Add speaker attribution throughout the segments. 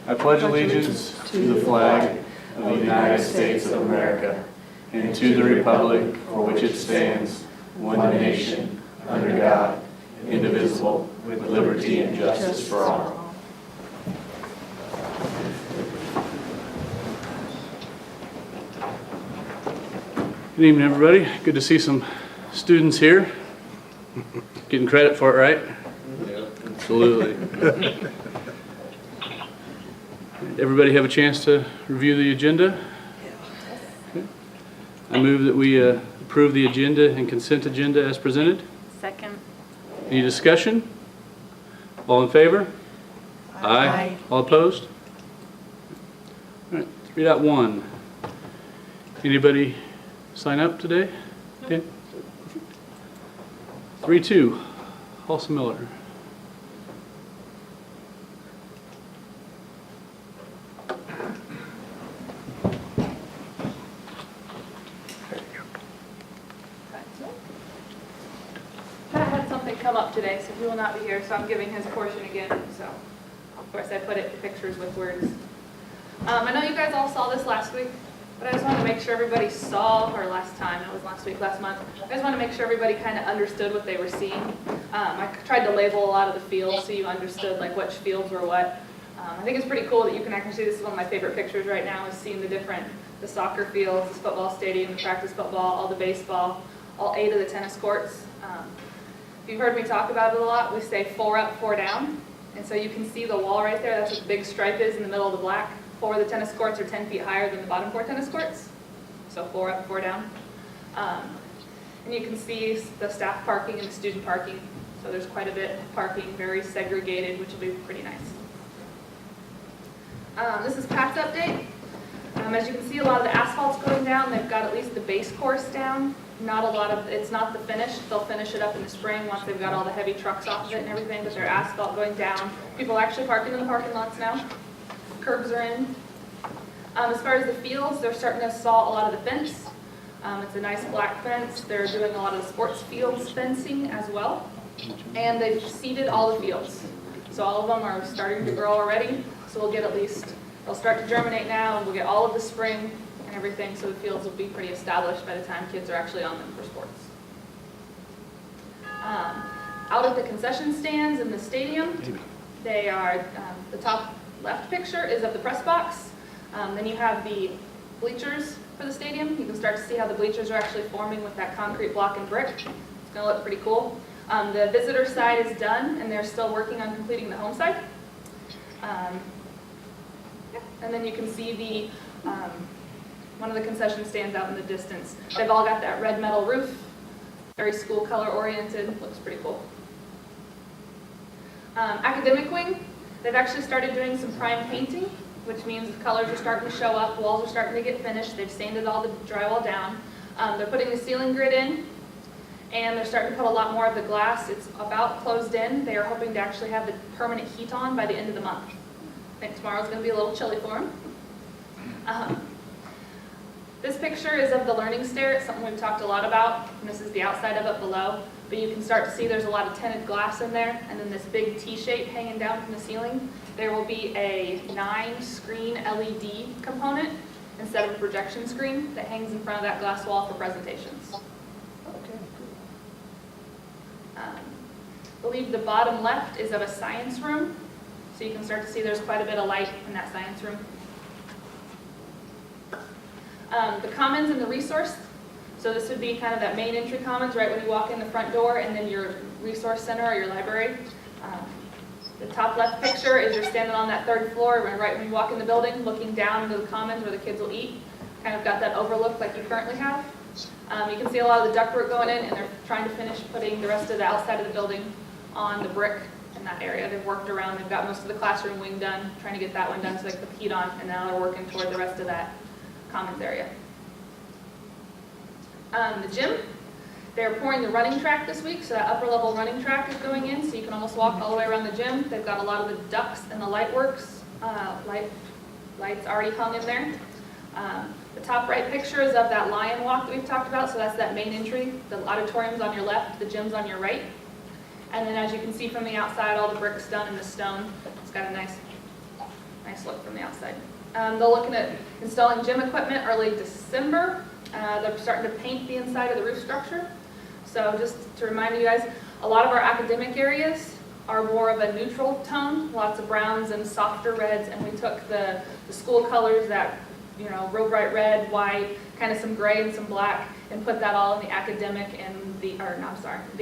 Speaker 1: I pledge allegiance to the flag of the United States of America and to the republic for which it stands, one nation, under God, indivisible, with liberty and justice for all. Good evening, everybody. Good to see some students here. Getting credit for it, right? Yeah. Absolutely. Everybody have a chance to review the agenda? Okay. I move that we approve the agenda and consent agenda as presented.
Speaker 2: Second.
Speaker 1: Any discussion? All in favor? Aye. All opposed? All right, 3.1. Anybody sign up today? Okay. 3.2. Halsa Miller.
Speaker 2: Pat had something come up today, so he will not be here, so I'm giving his portion again. So, of course, I put it in pictures with words. I know you guys all saw this last week, but I just wanted to make sure everybody saw, or last time, it was last week, last month. I just want to make sure everybody kind of understood what they were seeing. I tried to label a lot of the fields so you understood like which fields were what. I think it's pretty cool that you can actually see, this is one of my favorite pictures right now, is seeing the soccer fields, the football stadium, the practice football, all the baseball, all 8 of the tennis courts. If you've heard me talk about it a lot, we say 4 up, 4 down. And so you can see the wall right there, that's what the big stripe is in the middle of the black. 4 of the tennis courts are 10 feet higher than the bottom 4 tennis courts. So 4 up, 4 down. And you can see the staff parking and the student parking. So there's quite a bit of parking, very segregated, which will be pretty nice. This is Pat's update. As you can see, a lot of the asphalt's going down. They've got at least the base course down. Not a lot of, it's not the finish. They'll finish it up in the spring once they've got all the heavy trucks off of it and everything, but their asphalt going down. People are actually parking in the parking lots now. Curbs are in. As far as the fields, they're starting to saw a lot of the fence. It's a nice black fence. They're doing a lot of the sports fields fencing as well. And they've seeded all the fields. So all of them are starting to grow already. So we'll get at least, they'll start to germinate now, and we'll get all of the spring and everything, so the fields will be pretty established by the time kids are actually on them for sports. Out at the concession stands in the stadium, they are, the top left picture is of the press box. Then you have the bleachers for the stadium. You can start to see how the bleachers are actually forming with that concrete block and brick. It's going to look pretty cool. The visitor side is done, and they're still working on completing the home side. And then you can see the one of the concession stands out in the distance. They've all got that red metal roof, very school color oriented, looks pretty cool. Academic wing, they've actually started doing some prime painting, which means the colors are starting to show up, walls are starting to get finished, they've sanded all the drywall down. They're putting the ceiling grid in, and they're starting to put a lot more of the glass. It's about closed in. They are hoping to actually have the permanent heat on by the end of the month. I think tomorrow's going to be a little chilly for them. This picture is of the learning stair. It's something we've talked a lot about, and this is the outside of it below. But you can start to see there's a lot of tinted glass in there, and then this big T-shape hanging down from the ceiling. There will be a 9-screen LED component instead of a projection screen that hangs in front of that glass wall for presentations.
Speaker 1: Okay,
Speaker 2: I believe the bottom left is of a science room, so you can start to see there's quite a bit of light in that science room. The commons and the resource, so this would be kind of that main entry commons right when you walk in the front door, and then your resource center or your library. The top left picture is you're standing on that 3rd floor right when you walk in the building, looking down into the commons where the kids will eat. Kind of got that overlook like you currently have. You can see a lot of the ductwork going in, and they're trying to finish putting the rest of the outside of the building on the brick in that area. They've worked around, they've got most of the classroom wing done, trying to get that one done so they can put heat on, and now they're working toward the rest of that commons area. The gym, they're pouring the running track this week, so that upper level running track is going in, so you can almost walk all the way around the gym. They've got a lot of the ducts and the light works, lights already hung in there. The top right picture is of that lion walk that we've talked about, so that's that main entry. The auditorium's on your left, the gym's on your right. And then as you can see from the outside, all the bricks done in the stone. It's got a nice look from the outside. They're looking at installing gym equipment early December. They're starting to paint the inside of the roof structure. So just to remind you guys, a lot of our academic areas are more of a neutral tone, lots of browns and softer reds, and we took the school colors that, you know, real bright red, white, kind of some gray and some black, and put that all in the academic and the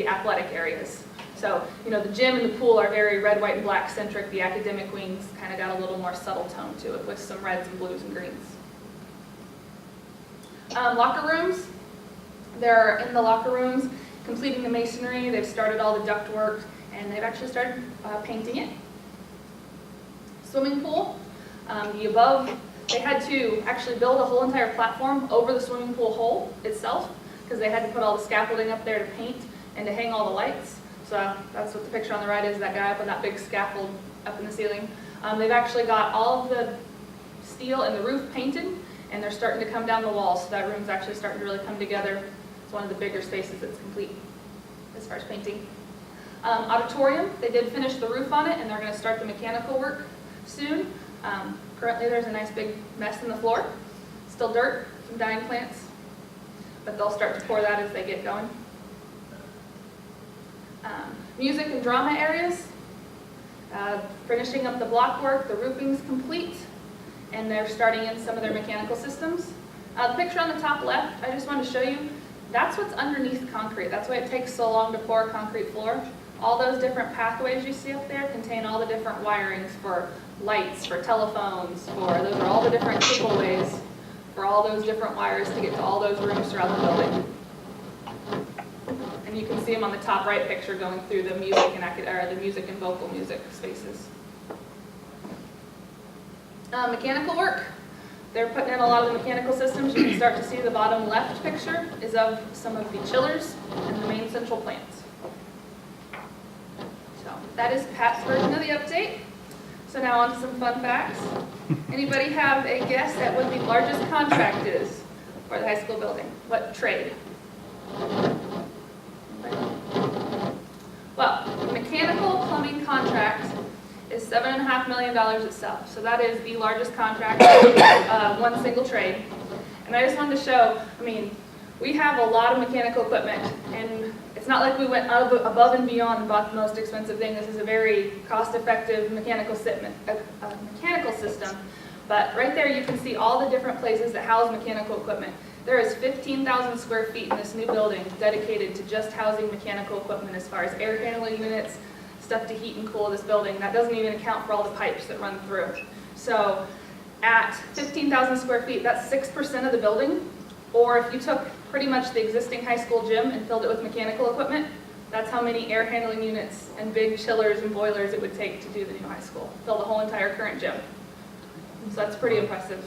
Speaker 2: athletic areas. So, you know, the gym and the pool are very red, white, and black centric. The academic wings kind of got a little more subtle tone to it with some reds and blues and greens. Locker rooms. They're in the locker rooms completing the masonry. They've started all the duct work, and they've actually started painting it. Swimming pool. The above, they had to actually build a whole entire platform over the swimming pool hole itself because they had to put all the scaffolding up there to paint and to hang all the lights. So that's what the picture on the right is, that guy up on that big scaffold up in the ceiling. They've actually got all of the steel and the roof painted, and they're starting to come down the walls, so that room's actually starting to really come together. It's one of the bigger spaces that's complete as far as painting. Auditorium, they did finish the roof on it, and they're going to start the mechanical work soon. Currently there's a nice big mess in the floor, still dirt, some dying plants, but they'll start to pour that as they get going. Music and drama areas, finishing up the block work, the roofing's complete, and they're starting in some of their mechanical systems. The picture on the top left, I just wanted to show you, that's what's underneath concrete. That's why it takes so long to pour a concrete floor. All those different pathways you see up there contain all the different wirings for lights, for telephones, those are all the different cableways for all those different wires to get to all those rooms throughout the building. And you can see them on the top right picture going through the music and vocal music spaces. Mechanical work. They're putting in a lot of the mechanical systems. You can start to see the bottom left picture is of some of the chillers and the main central plants. So that is Pat's version of the update. So now on to some fun facts. Anybody have a guess at what the largest contract is for the high school building? What trade? Well, the mechanical plumbing contract is $7.5 million itself. So that is the largest contract, one single trade. And I just wanted to show, I mean, we have a lot of mechanical equipment, and it's not like we went above and beyond and bought the most expensive thing. This is a very cost-effective mechanical system. But right there you can see all the different places that house mechanical equipment. There is 15,000 square feet in this new building dedicated to just housing mechanical equipment as far as air handling units, stuff to heat and cool this building. That doesn't even account for all the pipes that run through. So at 15,000 square feet, that's 6% of the building. Or if you took pretty much the existing high school gym and filled it with mechanical equipment, that's how many air handling units and big chillers and boilers it would take to do the new high school, fill the whole entire current gym. So that's pretty impressive.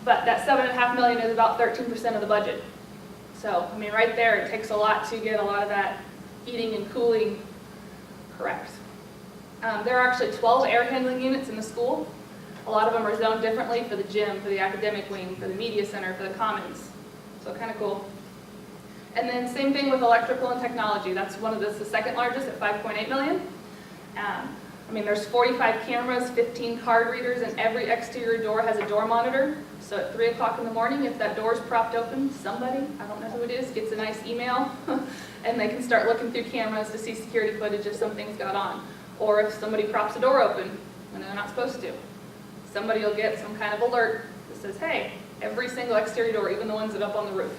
Speaker 2: But that $7.5 million is about 13% of the budget. So, I mean, right there, it takes a lot to get a lot of that heating and cooling correct. There are actually 12 air handling units in the school. A lot of them are zoned differently for the gym, for the academic wing, for the media center, for the commons. So kind of cool. And then same thing with electrical and technology. That's the second largest at $5.8 million. I mean, there's 45 cameras, 15 card readers, and every exterior door has a door monitor. So at 3 o'clock in the morning, if that door's propped open, somebody, I don't know who it is, gets a nice email, and they can start looking through cameras to see security footage if something's got on. Or if somebody props a door open when they're not supposed to. Somebody will get some kind of alert that says, hey, every single exterior door, even the ones that are up on the roof.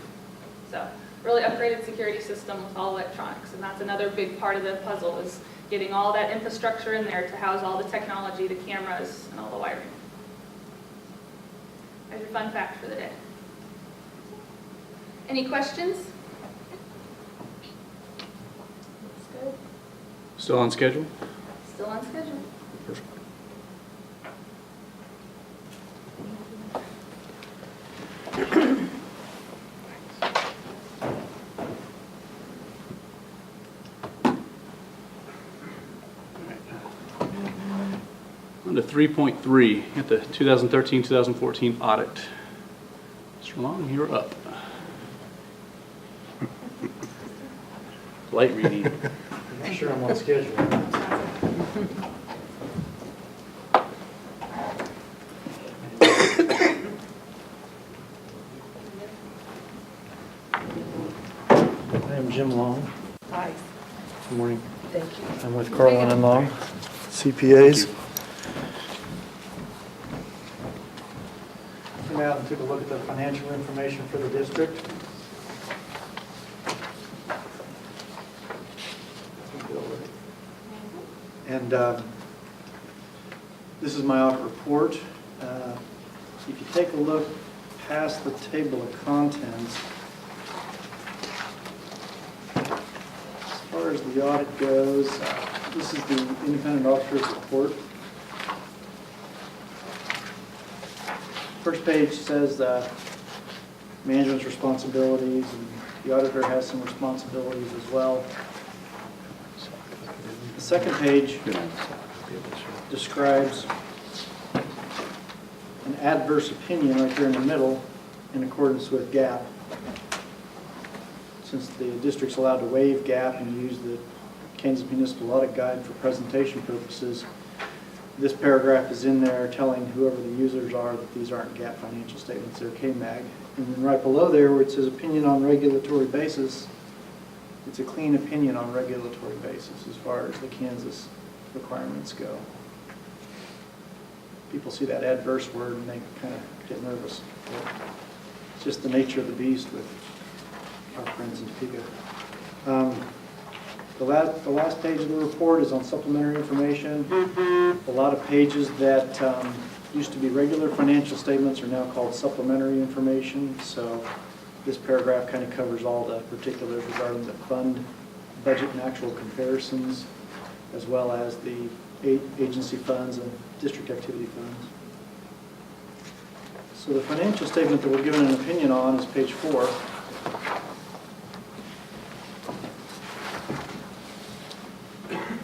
Speaker 2: So really upgraded security system with all electronics, and that's another big part of the puzzle is getting all that infrastructure in there to house all the technology, the cameras, and all the wiring. There's your fun fact for the day. Any questions? Looks good.
Speaker 1: Still on schedule?
Speaker 2: Still on schedule.
Speaker 1: Perfect. On to 3.3, at the 2013-2014 audit. Mr. Long, you're up. Light reading.
Speaker 3: I'm sure I'm on schedule. Jim Long.
Speaker 4: Hi,
Speaker 3: Good morning.
Speaker 4: thank you.
Speaker 3: I'm with Carlin and Long, CPAs.
Speaker 5: Came out and took a look at the financial information for the district. And this is my audit report. If you take a look past the table of contents, as far as the audit goes, this is the independent auditor's report. First page says management's responsibilities, and the auditor has some responsibilities as well. The second page describes an adverse opinion right there in the middle in accordance with GAAP. Since the district's allowed to waive GAAP and use the Kansas Municipal Audit Guide for presentation purposes, this paragraph is in there telling whoever the users are that these aren't GAAP financial statements, they're KMAG. And then right below there where it says opinion on regulatory basis, it's a clean opinion on regulatory basis as far as the Kansas requirements go. People see that adverse word and they kind of get nervous. It's just the nature of the beast with our friends in Topeka. The last page of the report is on supplementary information. A lot of pages that used to be regular financial statements are now called supplementary information. So this paragraph kind of covers all the particulars regarding the fund budget and actual comparisons, as well as the agency funds and district activity funds. So the financial statement that we're given an opinion on is page 4.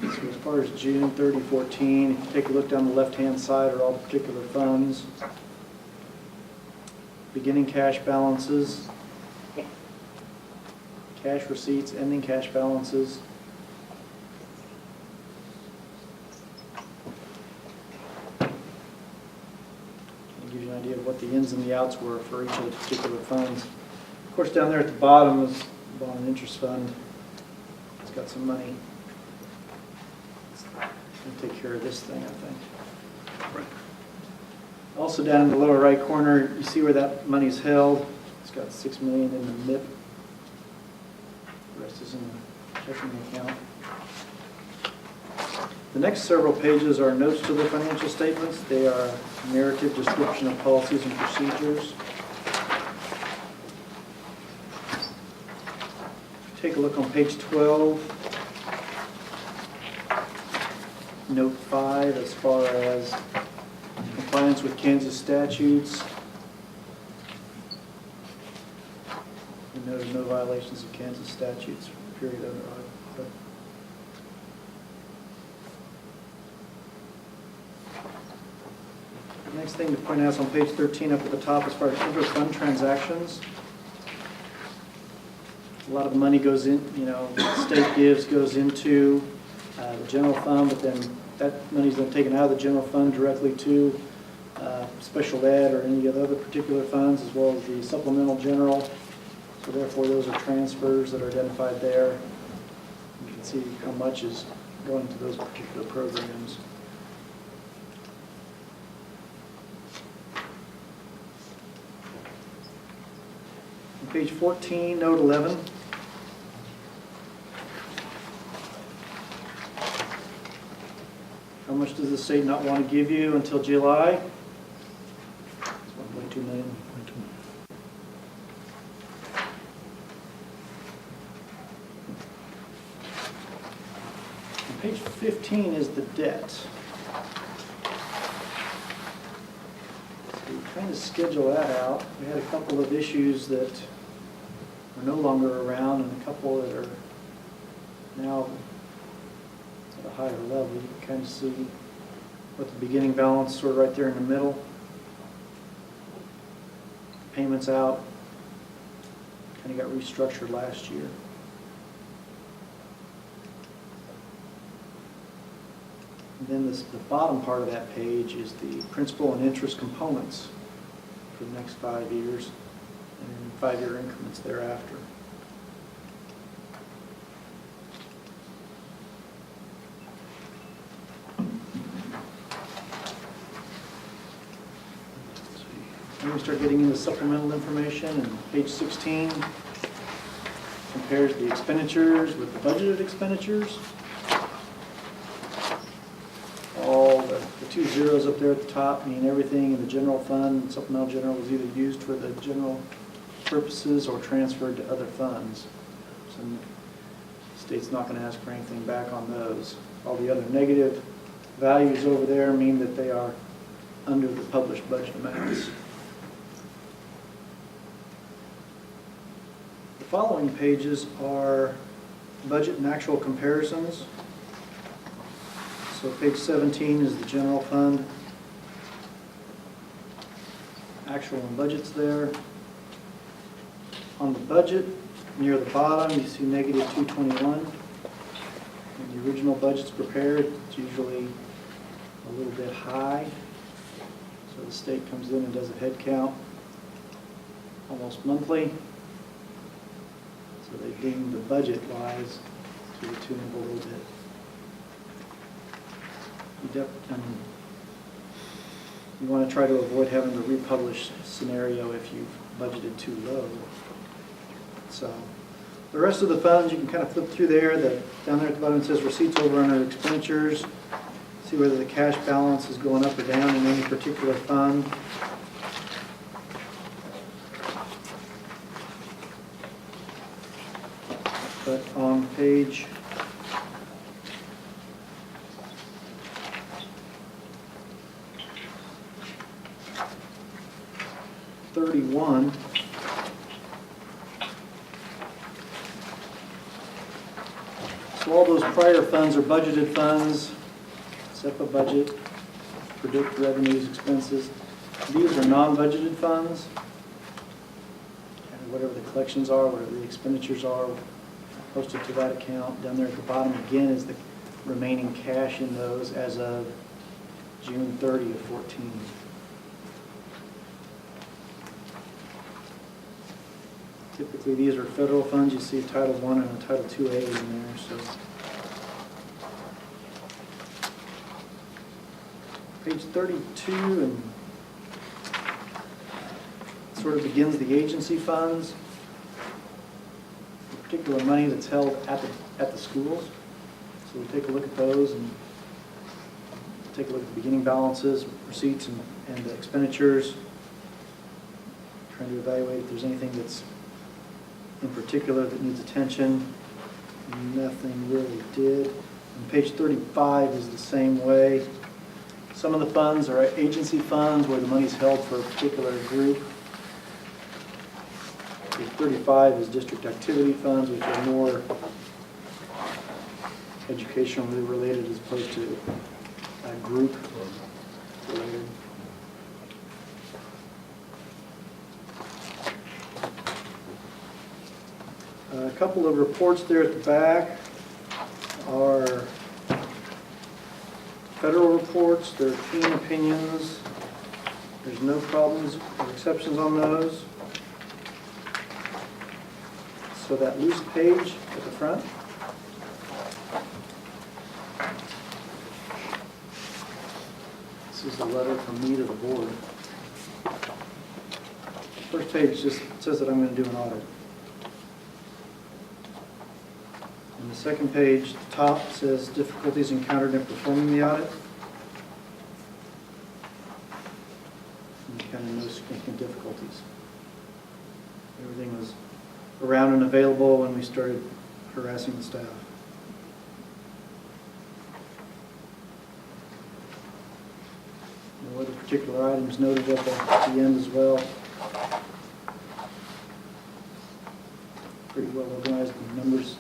Speaker 5: So as far as June 30, 14, if you take a look down the left-hand side are all the particular funds. Beginning cash balances, cash receipts, ending cash balances. Give you an idea of what the ins and the outs were for each of the particular funds. Of course, down there at the bottom is the bond and interest fund. It's got some money. It's going to take care of this thing, I think.
Speaker 1: Right.
Speaker 5: Also down in the lower right corner, you see where that money's held. It's got $6 million in the MIP. The rest is in the checking account. The next several pages are notes to the financial statements. They are a narrative description of policies and procedures. Take a look on page 12, note 5, as far as compliance with Kansas statutes. We noted no violations of Kansas statutes, period, under audit. The next thing to point out is on page 13 up at the top as far as inter-fund transactions. A lot of the money goes in, the state gives goes into the general fund, but then that money's then taken out of the general fund directly to special ed or any of the other particular funds, as well as the supplemental general. So therefore, those are transfers that are identified there. You can see how much is going to those particular programs. On page 14, note 11. How much does the state not want to give you until July? It's 1.2 million. On page 15 is the debt. So we kind of schedule that out. We had a couple of issues that are no longer around and a couple that are now at a higher level. You can kind of see what the beginning balance sort of right there in the middle. Payments out kind of got restructured last year. And then the bottom part of that page is the principal and interest components for the next 5 years and 5-year increments thereafter. Then we start getting into supplemental information, and page 16 compares the expenditures with the budgeted expenditures. All the two zeros up there at the top mean everything in the general fund, supplemental general was either used for the general purposes or transferred to other funds. So the state's not going to ask for anything back on those. All the other negative values over there mean that they are under the published budget amounts. The following pages are budget and actual comparisons. So page 17 is the general fund. Actual and budgets there. On the budget, near the bottom, you see negative 221. When the original budget's prepared, it's usually a little bit high. So the state comes in and does a head count almost monthly. So they deem the budget-wise to the tune of a little bit. You want to try to avoid having the republish scenario if you've budgeted too low. So the rest of the funds, you can kind of flip through there. Down there at the bottom it says receipts over under expenditures. See whether the cash balance is going up or down in any particular fund. But on page 31, so all those prior funds are budgeted funds, SEPA budget, predict revenues, expenses. These are non-budgeted funds, and whatever the collections are, whatever the expenditures are, posted to that account. Down there at the bottom again is the remaining cash in those as of June 30 of 14. Typically, these are federal funds. You see Title I and a Title IIA in there. So, page 32 and sort of begins the agency funds. The particular money that's held at the schools. So we take a look at those and take a look at the beginning balances, receipts, and the expenditures. Trying to evaluate if there's anything that's in particular that needs attention. Nothing really did. And page 35 is the same way. Some of the funds are agency funds where the money's held for a particular group. Page 35 is district activity funds, which are more educationally related as opposed to group related. A couple of reports there at the back are federal reports. They're clean opinions. There's no problems or exceptions on those. So that loose page at the front. This is the letter from me to the board. First page just says that I'm going to do an audit. And the second page, the top says difficulties encountered in performing the audit. And kind of no significant difficulties. Everything was around and available when we started harassing the staff. No other particular items noted at the end as well. Pretty well organized in numbers.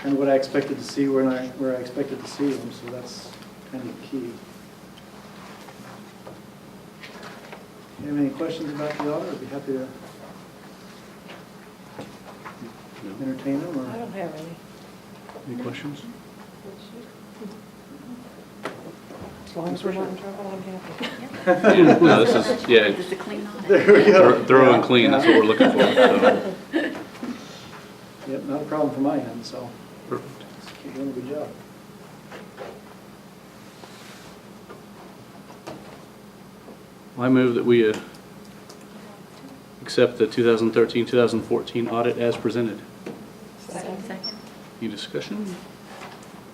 Speaker 5: And what I expected to see where I expected to see them, so that's kind of key. You have any questions about the audit? I'd be happy to entertain them.
Speaker 4: I
Speaker 5: Or
Speaker 4: don't have any.
Speaker 1: Any questions?
Speaker 4: As long as we're not in trouble, I'm happy.
Speaker 1: No, this is, yeah,
Speaker 6: Just a clean audit.
Speaker 5: there we go.
Speaker 1: thorough and clean, that's what we're looking for, so.
Speaker 5: Yep, not a problem from my end. So
Speaker 1: Perfect.
Speaker 5: keep doing a good job.
Speaker 1: I move that we accept the 2013-2014 audit as presented.
Speaker 4: Second.
Speaker 1: Any discussion?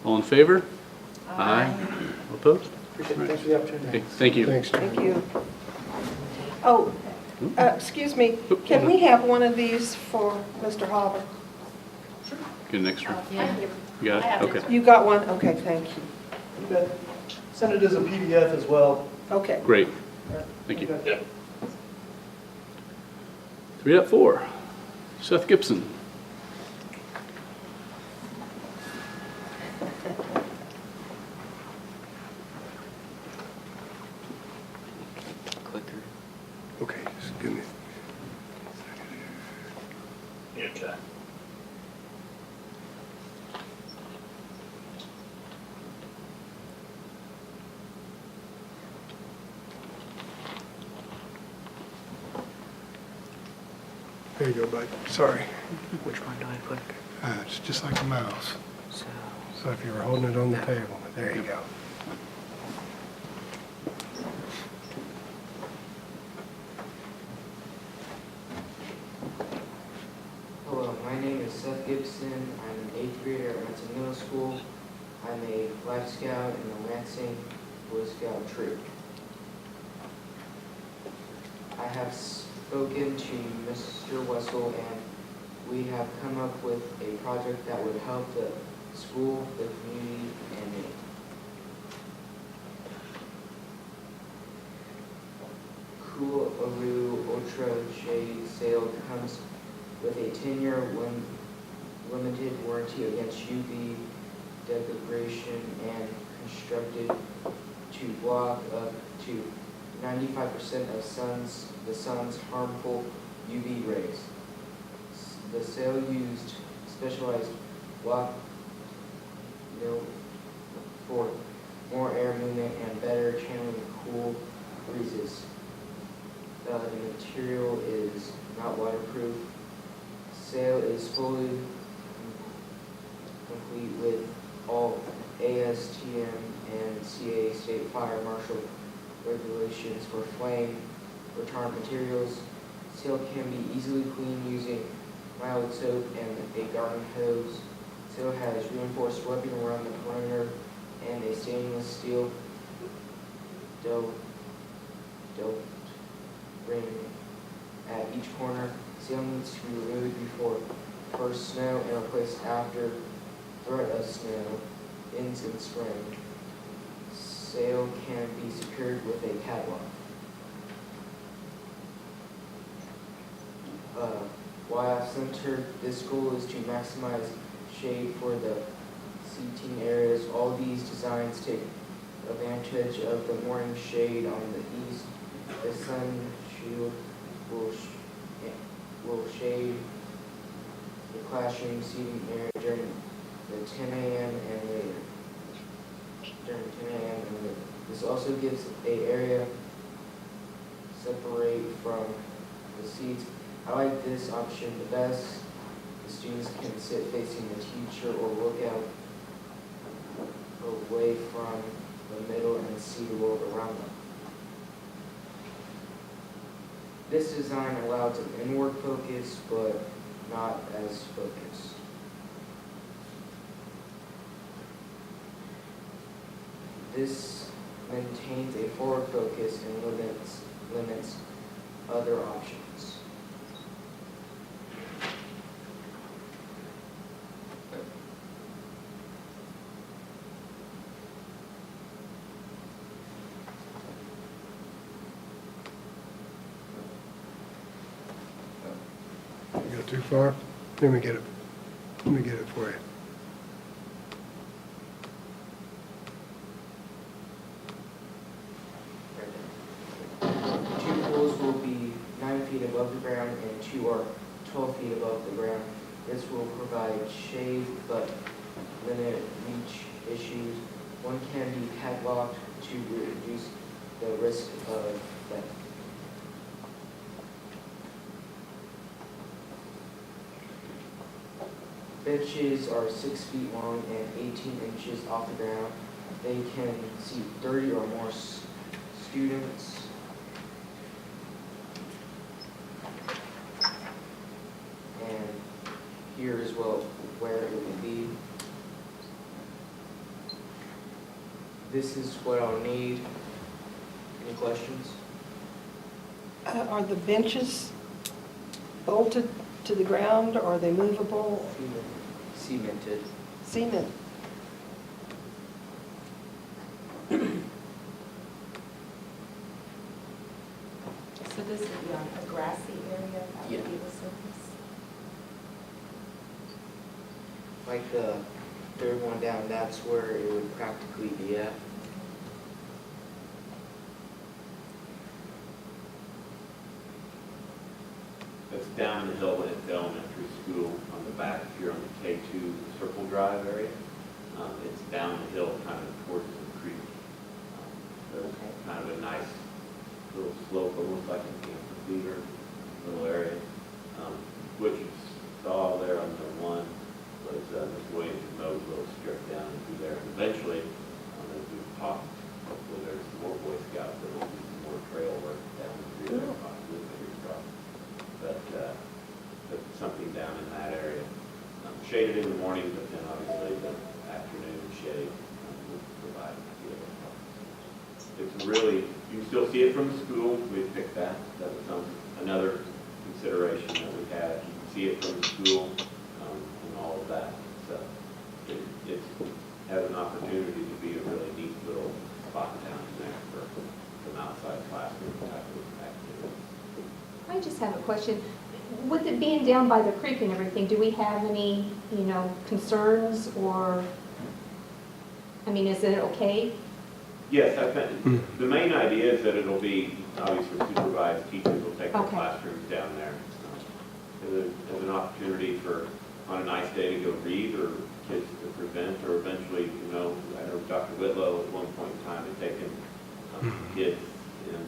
Speaker 1: All in favor? Aye. All opposed?
Speaker 5: Appreciate it. Thanks for the opportunity.
Speaker 1: Okay, thank you.
Speaker 3: Thanks.
Speaker 4: Thank you. Oh, excuse me, can we have one of these for Mr. Hopper?
Speaker 1: Get an extra.
Speaker 2: Yeah.
Speaker 1: You got it? Okay,
Speaker 4: You got one? Okay, thank you.
Speaker 5: You bet. Send it as a PDF as well.
Speaker 4: Okay.
Speaker 1: great. Thank you. 3.4, Seth Gibson.
Speaker 3: Okay, just give me. There you go, bud. Sorry.
Speaker 6: Which one do I click?
Speaker 3: It's just like a mouse.
Speaker 6: So,
Speaker 3: So if you were holding it on the table, there you go.
Speaker 6: hello, my name is Seth Gibson. I'm an 8th grader at Lansing Middle School. I'm a Life Scout in the Lansing Boy Scout troop. I have spoken to Mr. Wessel, and we have come up with a project that would help the school, the community, and me. Cool Aru Ultra Shade Sail comes with a 10-year limited warranty against UV degradation and constructed to block up to 95% of the sun's harmful UV rays. The sail used specialized block mill for more air movement and better channeling cool breezes. The material is not waterproof. Sail is fully complete with all ASTM and CA State Fire Marshal regulations for flame retardant materials. Sail can be easily cleaned using mild soap and a garden hose. Sail has reinforced webbing around the perimeter and a stainless steel doped ring at each corner. Sail needs to be removed before first snow and replaced after threat of snow ends in spring. Sail can be secured with a padlock. Why I've centered this goal is to maximize shade for the seating areas. All these designs take advantage of the morning shade on the east. The sun shield will shade the classroom seating area during the 10 a.m. and later. This also gives a area separate from the seats. I like this option the best. The students can sit facing the teacher or look out away from the middle and see the world around them. This design allows an inward focus, but not as focused. This maintains a forward focus and limits other options.
Speaker 3: You go too far? Let me get it. Let me get it for you.
Speaker 6: Two pools will be 9 feet above the ground and 2 are 12 feet above the ground. This will provide shade but limit reach issues. One can be padlocked to reduce the risk of theft. Benches are 6 feet long and 18 inches off the ground. They can seat 30 or more students. here as well where it would be. This is what I'll need. Any questions?
Speaker 4: Are the benches bolted to the ground, or are they movable?
Speaker 6: Cemented.
Speaker 4: Cement?
Speaker 7: So this would be on a grassy area, that
Speaker 6: Yeah.
Speaker 7: would be the surface?
Speaker 6: Like the third one down, that's where it would practically be at.
Speaker 8: It's down the hill at the elementary school on the back, if you're on the K2 Circle Drive area. It's down the hill kind of towards the creek. So it's kind of a nice little slope, almost like an amphitheater little area. What you saw there on the one was Ms. Williams mowed a little strip down through there. And eventually, as we've talked, hopefully there's more Boy Scouts, there will be some more trail work down through there, possibly fingers crossed. But something down in that area. Shaded in the morning, but then obviously the afternoon shade would provide a feel. It's really, you can still see it from the school. We picked that. That was another consideration that we had. You can see it from the school and all of that. So it has an opportunity to be a really neat little spot down there for some outside classroom type of activity.
Speaker 7: I just have a question. With it being down by the creek and everything, do we have any, concerns or, is it okay?
Speaker 8: Yes, the main idea is that it'll be obviously supervised. Teachers will take their
Speaker 7: Okay.
Speaker 8: classrooms down there. As an opportunity for, on a nice day, to go read, or kids to present, or eventually, I know Dr. Whitlow at one point in time had taken kids and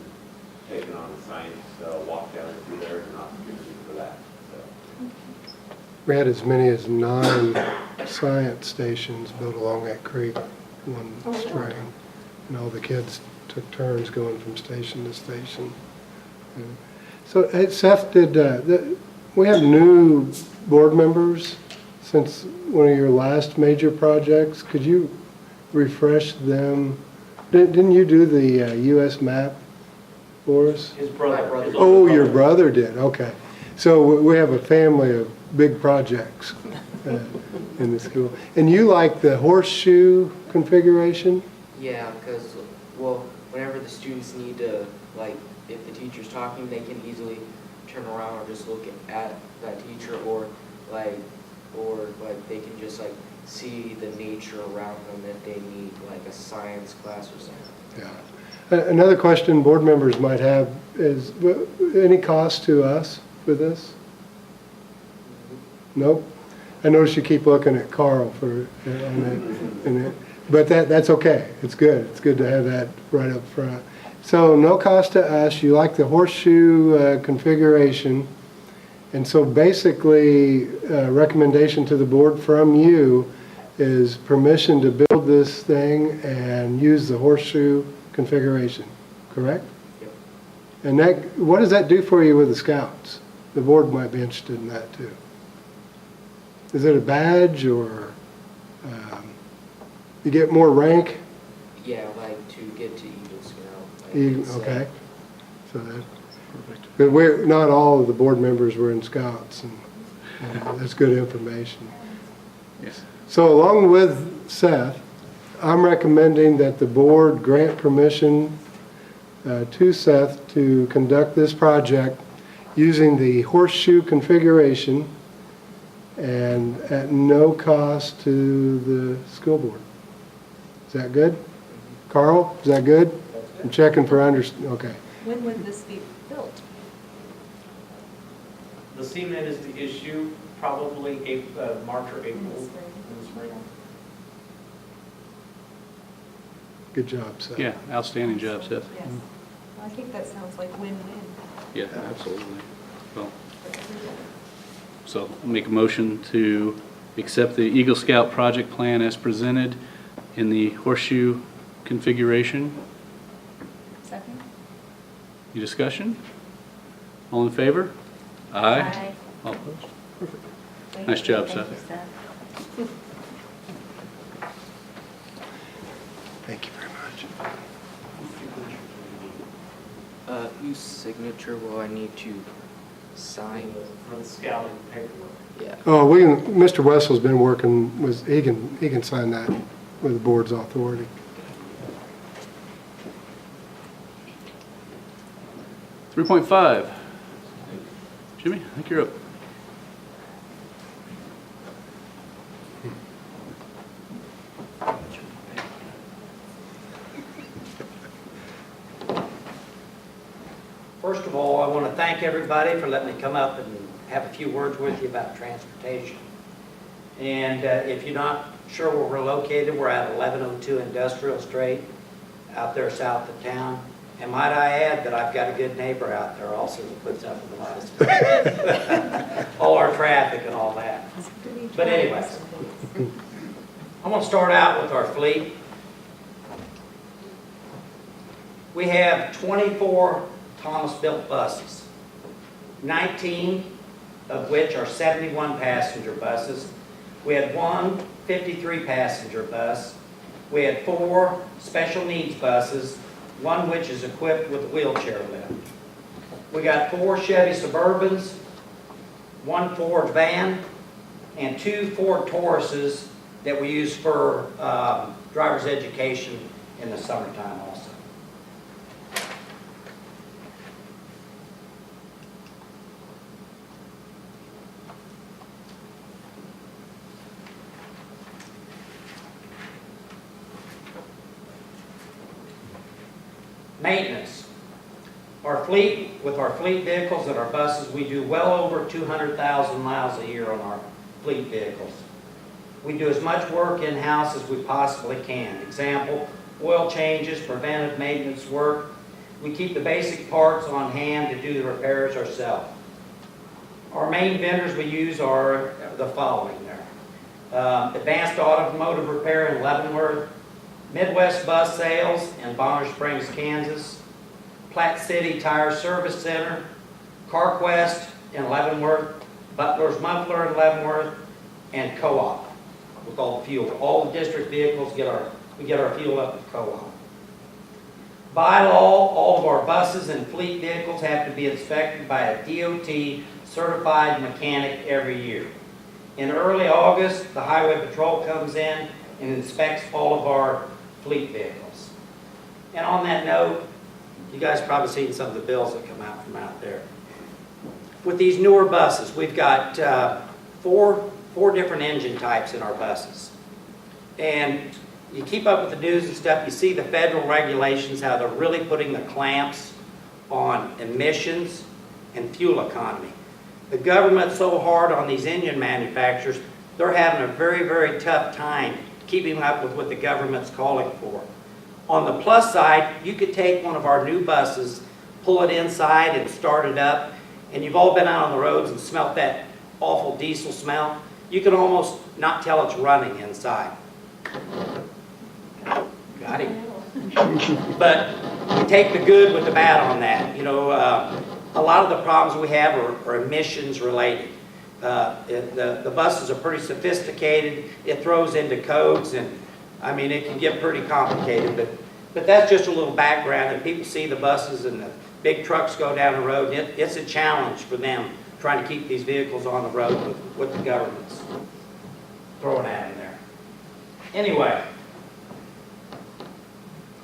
Speaker 8: taken on a science walk down through there as an opportunity for that. So,
Speaker 3: We had as many as 9 science stations built along that creek one
Speaker 7: Oh, wow.
Speaker 3: spring. And all the kids took turns going from station to station. Yeah. So hey, Seth, we have new board members since one of your last major projects. Could you refresh them? Didn't you do the US map for us?
Speaker 8: his brother.
Speaker 6: My brother.
Speaker 8: his
Speaker 3: Oh,
Speaker 8: older
Speaker 3: your
Speaker 8: brother.
Speaker 3: brother did, okay. So we have a family of big projects in the school. And you like the horseshoe configuration?
Speaker 6: Yeah, because, whenever the students need to, if the teacher's talking, they can easily turn around or just look at that teacher, or they can just, see the nature around them if they need, a science class or something.
Speaker 3: Yeah. Another question board members might have is, any cost to us for this? Nope. I notice you keep looking at Carl for, but that's okay. It's good. It's good to have that right up front. So no cost to us. You like the horseshoe configuration. And so basically, recommendation to the board from you is permission to build this thing and use the horseshoe configuration, correct?
Speaker 6: Yep.
Speaker 3: And what does that do for you with the scouts? The board might be interested in that too. Is it a badge, or you get more rank?
Speaker 6: Yeah, to get to Eagle Scout.
Speaker 3: Okay. So that, but not all of the board members were in scouts, and that's good information.
Speaker 1: Yes.
Speaker 3: So along with Seth, I'm recommending that the board grant permission to Seth to conduct this project using the horseshoe configuration and at no cost to the school board. Is that good? Carl, is that good? I'm checking for okay.
Speaker 7: When would this be built?
Speaker 9: The cement is the issue, probably March or April
Speaker 7: In the
Speaker 9: in
Speaker 7: spring?
Speaker 9: the spring.
Speaker 3: Good job, Seth.
Speaker 1: Yeah, outstanding job, Seth.
Speaker 7: Yes. I think that sounds like win-win.
Speaker 1: Yeah, absolutely. Well, so make a motion to accept the Eagle Scout project plan as presented in the horseshoe configuration.
Speaker 7: Second?
Speaker 1: Any discussion? All in favor?
Speaker 7: Aye.
Speaker 1: All opposed? Perfect. Nice job, Seth.
Speaker 3: Thank you very much.
Speaker 6: Whose signature will I need to sign?
Speaker 9: For the scouting paperwork.
Speaker 6: Yeah.
Speaker 3: Oh, Mr. Wessel's been working with, he can sign that with the board's authority.
Speaker 1: 3.5. Jimmy, I think you're up.
Speaker 10: First of all, I want to thank everybody for letting me come up and have a few words with you about transportation. And if you're not sure where we're located, we're at 1102 Industrial Street, out there south of town. And might I add that I've got a good neighbor out there also that puts up with a lot of stuff. All our traffic and all that. But anyways, I want to start out with our fleet. We have 24 Thomas-built buses, 19 of which are 71 passenger buses. We had one 53 passenger bus. We had 4 special needs buses, one which is equipped with a wheelchair lift. We got 4 Chevy Suburbans, 1 Ford van, and 2 Ford Tauruses that we use for driver's education in the summertime also. Maintenance. Our fleet, with our fleet vehicles and our buses, we do well over 200,000 miles a year on our fleet vehicles. We do as much work in-house as we possibly can. Example, oil changes, preventive maintenance work. We keep the basic parts on hand to do the repairs ourselves. Our main vendors we use are the following there. Advanced Automotive Repair in Leavenworth, Midwest Bus Sales in Bonner Springs, Kansas, Platte City Tire Service Center, CarQuest in Leavenworth, Butler's Muffler in Leavenworth, and Co-op with all the fuel. All the district vehicles we get our fuel up at Co-op. By law, all of our buses and fleet vehicles have to be inspected by a DOT certified mechanic every year. In early August, the Highway Patrol comes in and inspects all of our fleet vehicles. And on that note, you guys have probably seen some of the bills that come out from out there. With these newer buses, we've got four different engine types in our buses. And you keep up with the news and stuff, you see the federal regulations, how they're really putting the clamps on emissions and fuel economy. The government's so hard on these engine manufacturers, they're having a very, very tough time keeping up with what the government's calling for. On the plus side, you could take one of our new buses, pull it inside and start it up, and you've all been out on the roads and smelt that awful diesel smell. You can almost not tell it's running inside. Got him. But we take the good with the bad on that. You know, a lot of the problems we have are emissions related. The buses are pretty sophisticated. It throws into codes, and I mean, it can get pretty complicated. But that's just a little background. And people see the buses and the big trucks go down the road. And it's a challenge for them trying to keep these vehicles on the road with what the government's throwing at them there. Anyway,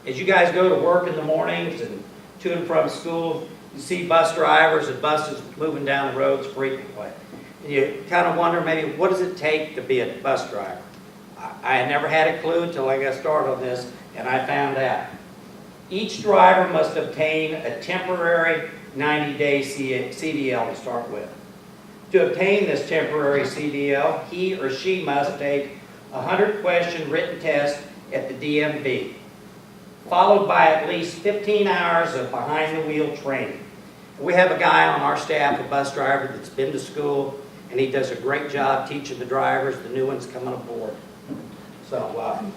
Speaker 10: as you guys go to work in the mornings and to and from school, you see bus drivers and buses moving down the roads frequently. And you kind of wonder maybe what does it take to be a bus driver? I had never had a clue until I got started on this, and I found out. Each driver must obtain a temporary 90-day CDL to start with. To obtain this temporary CDL, he or she must take a 100-question written test at the DMV, followed by at least 15 hours of behind-the-wheel training. We have a guy on our staff, a bus driver, that's been to school, and he does a great job teaching the drivers, the new ones coming aboard. So,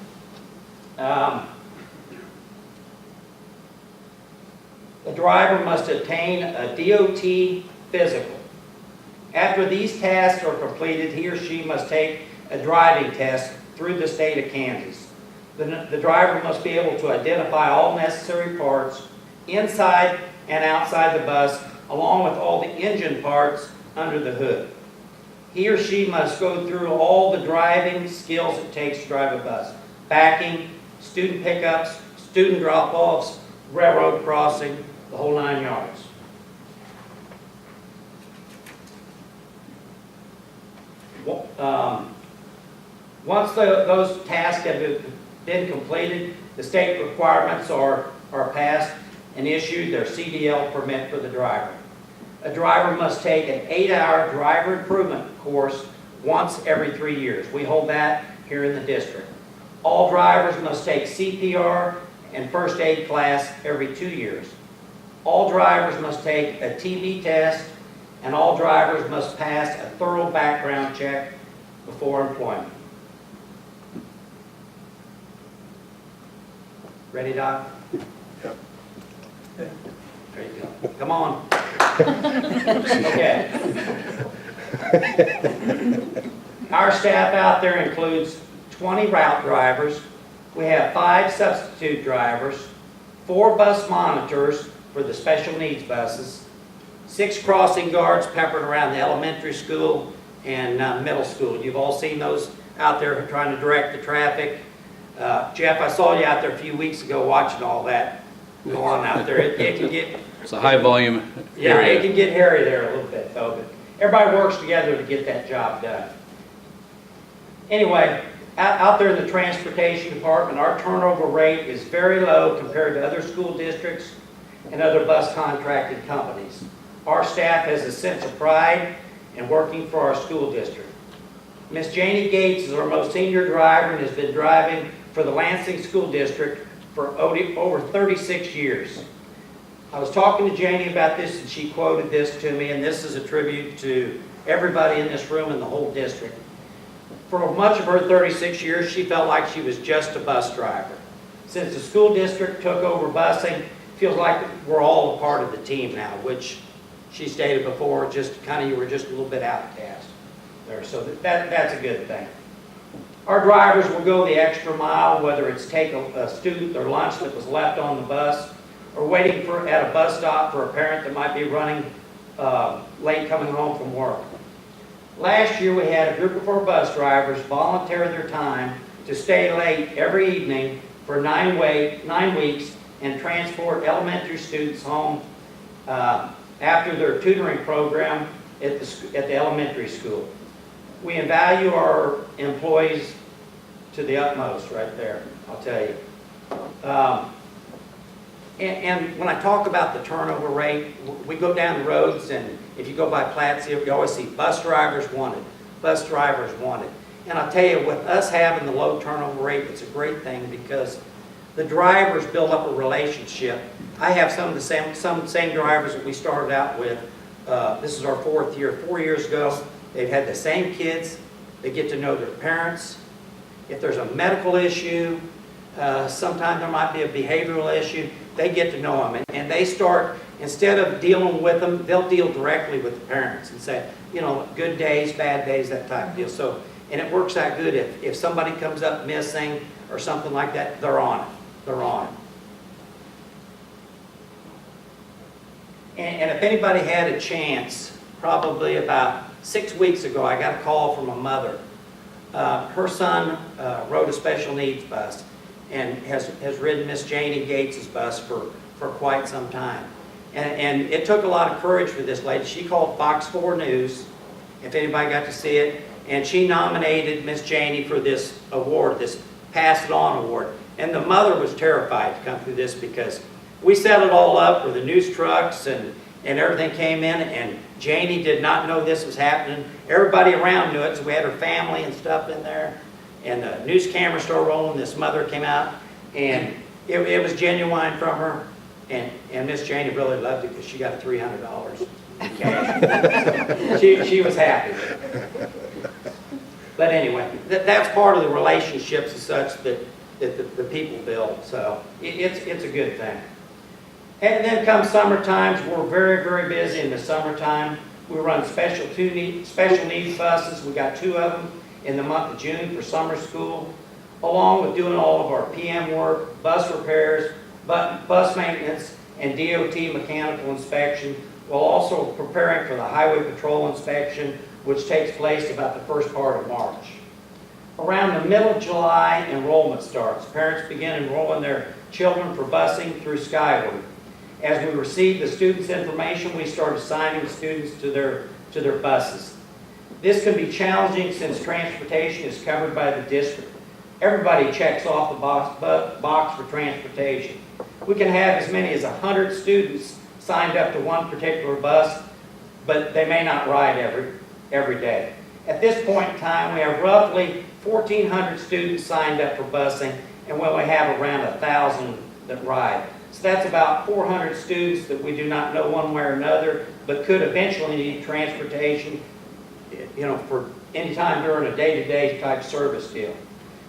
Speaker 10: the driver must obtain a DOT physical After these tasks are completed, he or she must take a driving test through the state of Kansas. The driver must be able to identify all necessary parts inside and outside the bus, along with all the engine parts under the hood. He or she must go through all the driving skills it takes to drive a bus. Backing, student pickups, student drop-offs, railroad crossing, the whole 9 yards. Once those tasks have been completed, the state requirements are passed and issued their CDL permit for the driver. A driver must take an 8-hour driver improvement course once every 3 years. We hold that here in the district. All drivers must take CPR and first aid class every 2 years. All drivers must take a TB test, and all drivers must pass a thorough background check before employment. Ready, Doc?
Speaker 3: Yep.
Speaker 10: There you go. Come on. Okay. Our staff out there includes 20 route drivers. We have 5 substitute drivers, 4 bus monitors for the special needs buses, 6 crossing guards peppered around the elementary school and middle school. You've all seen those out there trying to direct the traffic. Jeff, I saw you out there a few weeks ago watching all that go on out there. It can get...
Speaker 1: It's a high volume
Speaker 10: Yeah,
Speaker 1: area.
Speaker 10: it can get hairy there a little bit though, but everybody works together to get that job done. Anyway, out there in the transportation department, our turnover rate is very low compared to other school districts and other bus contracted companies. Our staff has a sense of pride in working for our school district. Miss Janie Gates is our most senior driver and has been driving for the Lansing School District for over 36 years. I was talking to Janie about this and she quoted this to me, and this is a tribute to everybody in this room and the whole district. For much of her 36 years, she felt like she was just a bus driver. Since the school district took over busing, it feels like we're all a part of the team now, which she stated before, just kind of you were just a little bit outcast there. So that's a good thing. Our drivers will go the extra mile, whether it's take a student their lunch that was left on the bus, or waiting at a bus stop for a parent that might be running late coming home from work. Last year we had a group of our bus drivers volunteer their time to stay late every evening for 9 weeks and transport elementary students home after their tutoring program at the elementary school. We value our employees to the utmost right there, I'll tell you. And when I talk about the turnover rate, we go down the roads, and if you go by Platte, you always see bus drivers wanted, bus drivers wanted. And I'll tell you, with us having the low turnover rate, it's a great thing because the drivers build up a relationship. I have some same drivers that we started out with. This is our 4th year. 4 years ago, they've had the same kids. They get to know their parents. If there's a medical issue, sometimes there might be a behavioral issue, they get to know them. And they start, instead of dealing with them, they'll deal directly with the parents and say, you know, good days, bad days, that type of deal. So, and it works out good. If somebody comes up missing or something like that, they're on it. They're on it. And if anybody had a chance, probably about 6 weeks ago, I got a call from a mother. Her son rode a special needs bus and has ridden Miss Janie Gates' bus for quite some time. And it took a lot of courage for this lady. She called Fox 4 News, if anybody got to see it, and she nominated Miss Janie for this award, this Pass It On award. And the mother was terrified to come through this because we set it all up for the news trucks and everything came in, and Janie did not know this was happening. Everybody around knew it, so we had her family and stuff in there. And the news camera started rolling. This mother came out, and it was genuine from her. And Miss Janie really loved it because she got $300 in cash. She was happy. But anyway, that's part of the relationships and such that the people build. So it's a good thing. And then come summer times, we're very, very busy in the summertime. We run special needs buses. We got 2 of them in the month of June for summer school, along with doing all of our PM work, bus repairs, bus maintenance, and DOT mechanical inspection, while also preparing for the highway patrol inspection, which takes place about the first part of March. Around the middle of July, enrollment starts. Parents begin enrolling their children for busing through Skyward. As we receive the students' information, we start assigning students to their buses. This can be challenging since transportation is covered by the district. Everybody checks off the box for transportation. We can have as many as 100 students signed up to one particular bus, but they may not ride every day. At this point in time, we have roughly 1,400 students signed up for busing, and we only have around 1,000 that ride. So that's about 400 students that we do not know one way or another, but could eventually need transportation, for any time during a day-to-day type service deal.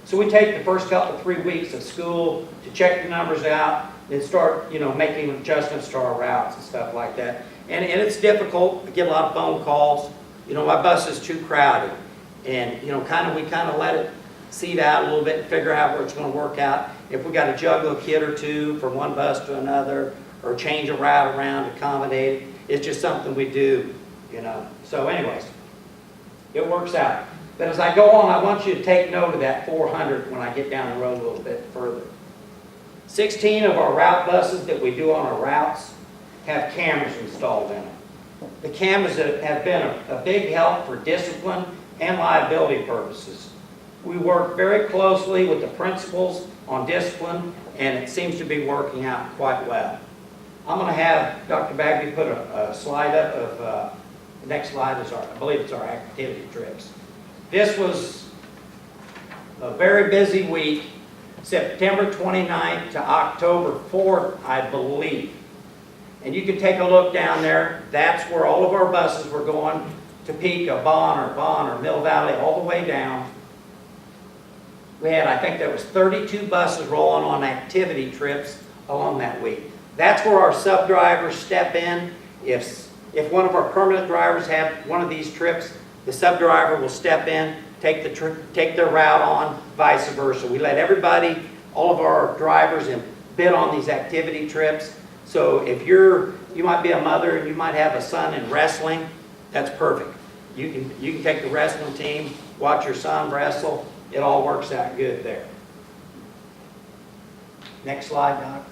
Speaker 10: So we take the first 3 weeks of school to check the numbers out, and start, making adjustments to our routes and stuff like that. And it's difficult. I get a lot of phone calls. My bus is too crowded. And, we kind of let it seed out a little bit and figure out where it's going to work out. If we got to juggle a kid or two from one bus to another, or change a route around to accommodate it, it's just something we do, So anyways, it works out. But as I go on, I want you to take note of that 400 when I get down the road a little bit further. 16 of our route buses that we do on our routes have cameras installed in them. The cameras have been a big help for discipline and liability purposes. We work very closely with the principals on discipline, and it seems to be working out quite well. I'm going to have Dr. Bagby put a slide up of, the next slide is I believe it's our activity trips. This was a very busy week, September 29th to October 4th, I believe. And you can take a look down there. That's where all of our buses were going. Topeka, Bonner, Mill Valley, all the way down. We had, I think there was 32 buses rolling on activity trips along that week. That's where our sub-drivers step in. If one of our permanent drivers have one of these trips, the sub-driver will step in, take their route on, vice versa. We let everybody, all of our drivers, bid on these activity trips. So if you might be a mother and you might have a son in wrestling, that's perfect. You can take the wrestling team, watch your son wrestle. It all works out good there. Next slide, Doc.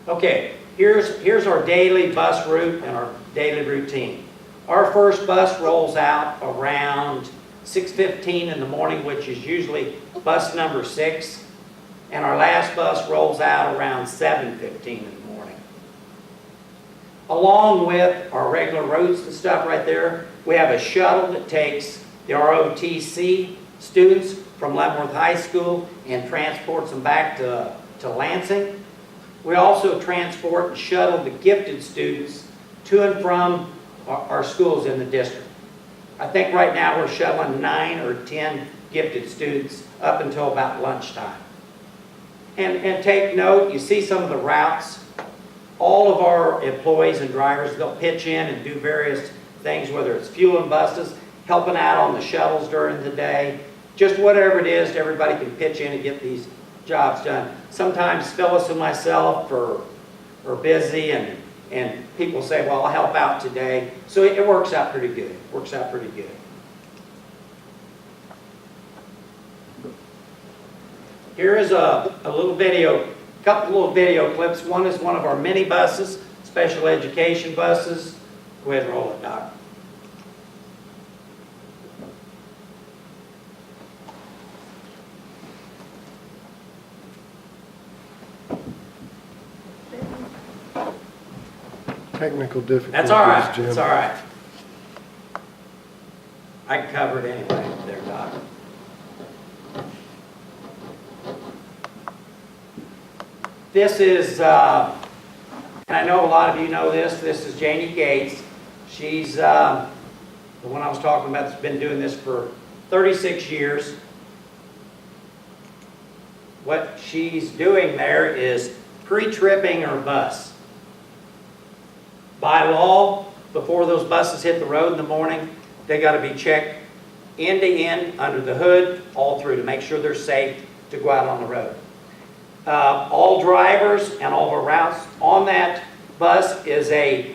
Speaker 10: Okay, here's our daily bus route and our daily routine. Our first bus rolls out around 6:15 in the morning, which is usually bus number 6. And our last bus rolls out around 7:15 in the morning. Along with our regular routes and stuff right there, we have a shuttle that takes the ROTC students from Leavenworth High School and transports them back to Lansing. We also transport and shuttle the gifted students to and from our schools in the district. I think right now we're shuttling 9 or 10 gifted students up until about lunchtime. And take note, you see some of the routes. All of our employees and drivers, they'll pitch in and do various things, whether it's fueling buses, helping out on the shuttles during the day, just whatever it is, everybody can pitch in and get these jobs done. Sometimes Phyllis and myself are busy, and people say, well, I'll help out today. So it works out pretty good. Works out pretty good. Here is a little video, couple little video clips. One is one of our mini buses, special education buses. Go ahead and roll it, Doc.
Speaker 3: Technical difficulties,
Speaker 10: That's all right.
Speaker 3: Jim.
Speaker 10: That's all right. I can cover it anyway there, Doc. This is, and I know a lot of you know this is Janie Gates. She's the one I was talking about that's been doing this for 36 years. What she's doing there is pre-tripping our bus. By law, before those buses hit the road in the morning, they got to be checked end to end, under the hood, all through, to make sure they're safe to go out on the road. All drivers and all of our routes on that bus is a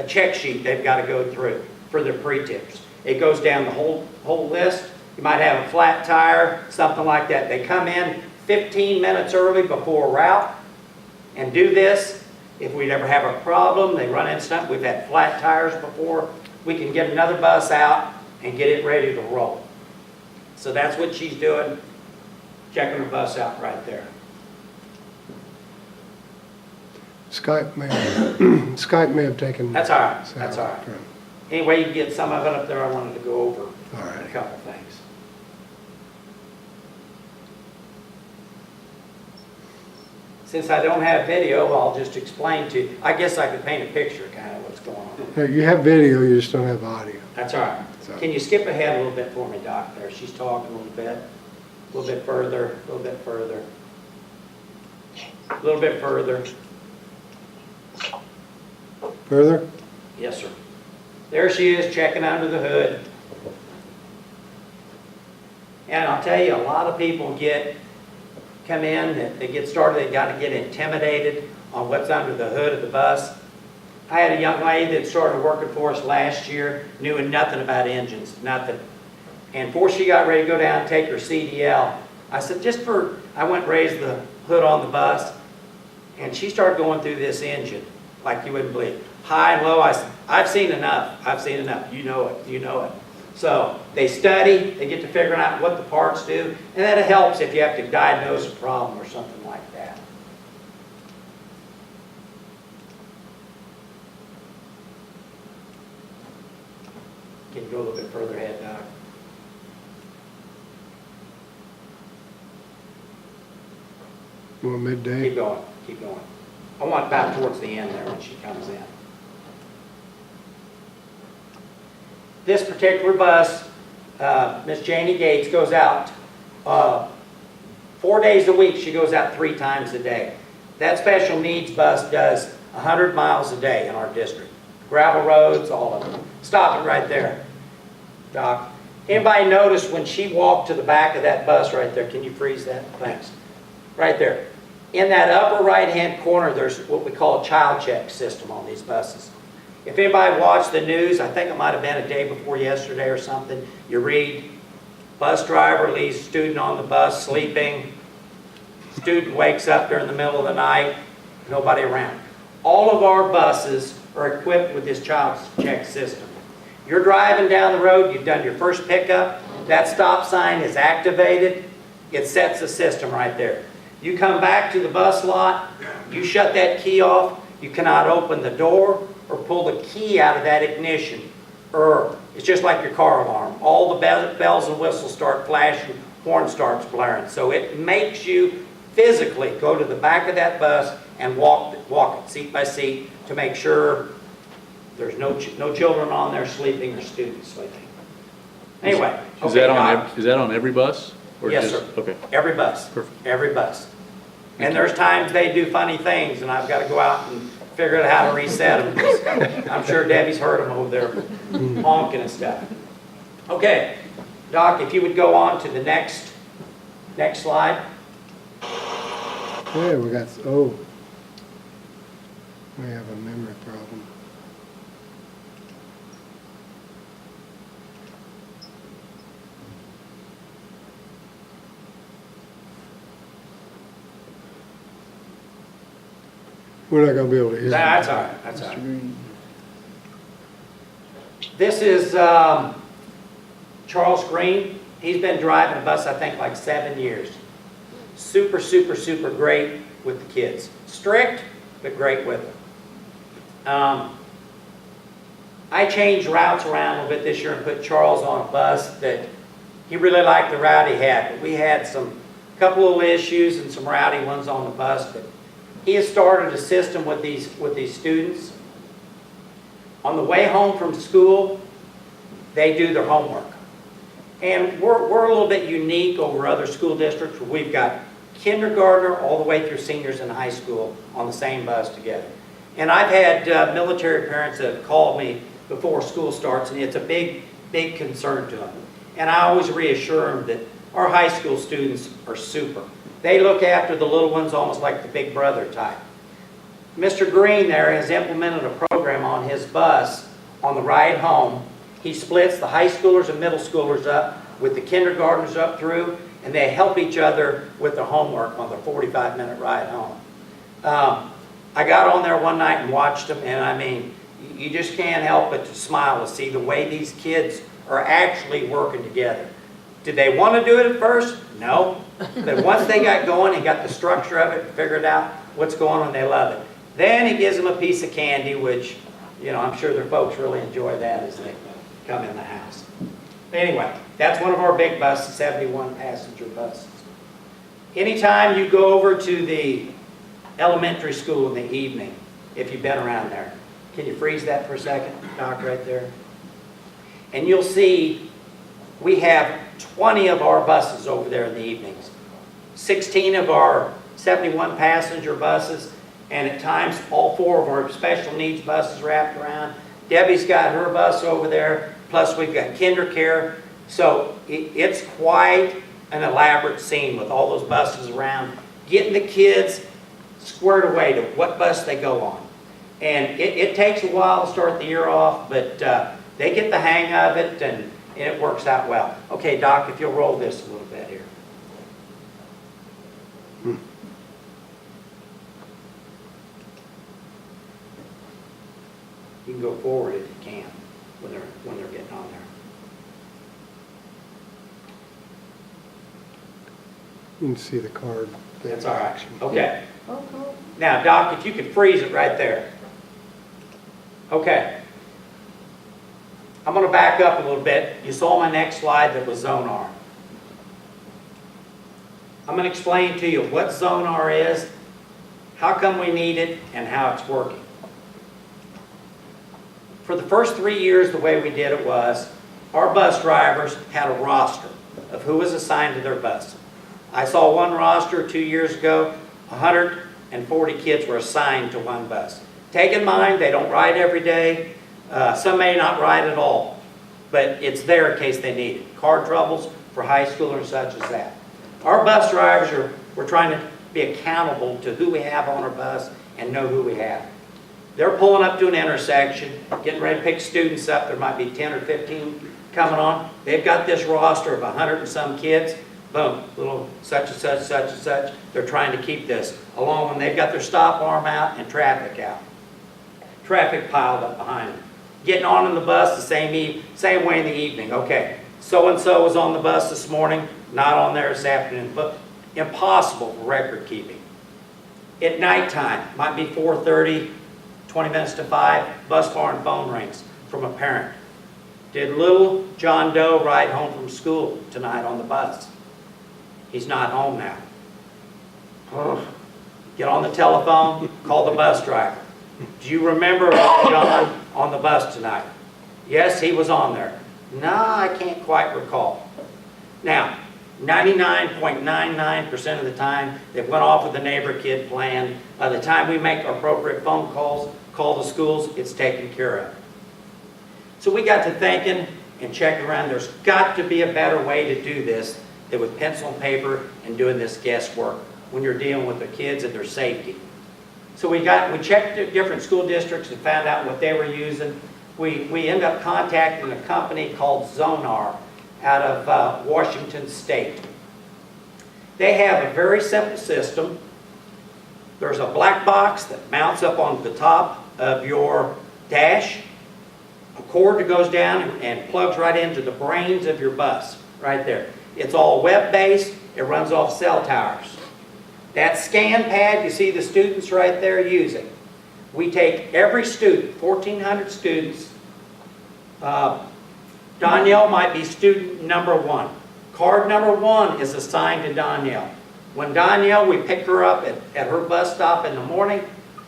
Speaker 10: check sheet they've got to go through for their pre-tips. It goes down the whole list. You might have a flat tire, something like that. They come in 15 minutes early before a route and do this. If we ever have a problem, they run into something, we've had flat tires before, we can get another bus out and get it ready to roll. So that's what she's doing, checking her bus out right there.
Speaker 3: Skype may have taken.
Speaker 10: That's all right,
Speaker 3: sound
Speaker 10: that's all right.
Speaker 3: from-
Speaker 10: Anyway, you can get some of it up there. I wanted to go over
Speaker 3: All right.
Speaker 10: a couple things. Since I don't have video, I'll just explain to you. I guess I could paint a picture kind of what's going on.
Speaker 3: Yeah, you have video, you just don't have audio.
Speaker 10: That's all right.
Speaker 3: So-
Speaker 10: Can you skip ahead a little bit for me, Doc, there? She's talking a little bit. A little bit further, a little bit further. A little bit further.
Speaker 3: Further?
Speaker 10: Yes, sir. There she is, checking under the hood. And I'll tell you, a lot of people come in, they get started, they got to get intimidated on what's under the hood of the bus. I had a young lady that started working for us last year, knew nothing about engines, nothing. And before she got ready to go down and take her CDL, I said, I went and raised the hood on the bus, and she started going through this engine like you wouldn't believe. High and low, I said, I've seen enough, you know it. So they study, they get to figuring out what the parts do, and that helps if you have to diagnose a problem or something like that. Can you go a little bit further ahead, Doc?
Speaker 3: Well, midday.
Speaker 10: Keep going, keep going. I want about towards the end there when she comes in. This particular bus, Miss Janie Gates, goes out 4 days a week. She goes out 3 times a day. That special needs bus does 100 miles a day in our district. Gravel roads, all of them. Stop it right there, Doc. Anybody notice when she walked to the back of that bus right there? Can you freeze that? Thanks. Right there. In that upper right-hand corner, there's what we call a child check system on these buses. If anybody watched the news, I think it might have been a day before yesterday or something, you read, bus driver leaves student on the bus sleeping, student wakes up during the middle of the night, nobody around. All of our buses are equipped with this child check system. You're driving down the road, you've done your first pickup, that stop sign is activated, it sets the system right there. You come back to the bus lot, you shut that key off, you cannot open the door or pull the key out of that ignition. Or it's just like your car alarm. All the bells and whistles start flashing, horn starts blaring. So it makes you physically go to the back of that bus and walk it seat by seat to make sure there's no children on there sleeping or students sleeping. Anyway.
Speaker 1: Is that on every bus? Or
Speaker 10: Yes,
Speaker 1: just-
Speaker 10: sir.
Speaker 1: Okay.
Speaker 10: Every bus.
Speaker 1: Perfect.
Speaker 10: Every bus. And there's times they do funny things, and I've got to go out and figure out how to reset them. 'Cause I'm sure Debbie's heard them over there honking and stuff. Okay, Doc, if you would go on to the next slide.
Speaker 3: Yeah, we have a memory problem. We're not gonna be able to hear.
Speaker 10: That's all right, that's all right. This is Charles Green. He's been driving a bus, I think, like 7 years. Super, super, super great with the kids. Strict, but great with them. I changed routes around a little bit this year and put Charles on a bus that he really liked the route he had. But we had a couple of issues and some rowdy ones on the bus. But he has started a system with these students. On the way home from school, they do their homework. And we're a little bit unique over other school districts where we've got kindergartner all the way through seniors in high school on the same bus together. And I've had military parents that have called me before school starts, and it's a big, big concern to them. And I always reassure them that our high school students are super. They look after the little ones almost like the big brother type. Mr. Green there has implemented a program on his bus on the ride home. He splits the high schoolers and middle schoolers up with the kindergartners up through, and they help each other with their homework on the 45-minute ride home. I got on there one night and watched them, and I mean, you just can't help but to smile to see the way these kids are actually working together. Did they want to do it at first? No. But once they got going and got the structure of it, figured out what's going on, they love it. Then he gives them a piece of candy, which, you know, I'm sure their folks really enjoy that as they come in the house. Anyway, that's one of our big buses, 71 passenger buses. Anytime you go over to the elementary school in the evening, if you've been around there, can you freeze that for a second, Doc, right there? And you'll see we have 20 of our buses over there in the evenings. 16 of our 71 passenger buses, and at times all 4 of our special needs buses wrapped around. Debbie's got her bus over there, plus we've got KinderCare. So it's quite an elaborate scene with all those buses around, getting the kids squared away to what bus they go on. And it takes a while to start the year off, but they get the hang of it, and it works out well. Okay, Doc, if you'll roll this a little bit here. You can go forward if you can when they're getting on there.
Speaker 3: You can see the card.
Speaker 10: That's all right. Okay.
Speaker 4: Oh, cool.
Speaker 10: Now, Doc, if you could freeze it right there. Okay. I'm going to back up a little bit. You saw my next slide that was Zonar. I'm going to explain to you what Zonar is, how come we need it, and how it's working. For the first 3 years, the way we did it was, our bus drivers had a roster of who was assigned to their bus. I saw one roster 2 years ago, 140 kids were assigned to one bus. Take in mind, they don't ride every day. Some may not ride at all, but it's there in case they need it. Car troubles for high schoolers such as that. Our bus drivers we're trying to be accountable to who we have on our bus and know who we have. They're pulling up to an intersection, getting ready to pick students up. There might be 10 or 15 coming on. They've got this roster of 100 and some kids. Boom, little such and such, such and such. They're trying to keep this along when they've got their stop arm out and traffic out. Traffic piled up behind them. Getting on in the bus the same way in the evening. Okay, so-and-so was on the bus this morning, not on there this afternoon. But impossible for record keeping. At nighttime, might be 4:30, 20 minutes to 5, bus barn phone rings from a parent. Did little John Doe ride home from school tonight on the bus? He's not home now. Get on the telephone, call the bus driver. Do you remember John on the bus tonight? Yes, he was on there. No, I can't quite recall. Now, 99.99% of the time, they went off with the neighbor kid plan. By the time we make appropriate phone calls, call the schools, it's taken care of. So we got to thinking and checking around. There's got to be a better way to do this than with pencil and paper and doing this guesswork when you're dealing with the kids and their safety. So we checked different school districts and found out what they were using. We ended up contacting a company called Zonar out of Washington State. They have a very simple system. There's a black box that mounts up on the top of your dash, a cord that goes down and plugs right into the brains of your bus, right there. It's all web-based. It runs off cell towers. That scan pad, you see the students right there using. We take every student, 1,400 students. Danielle might be student number 1. Card number 1 is assigned to Danielle. When Danielle, we pick her up at her bus stop in the morning,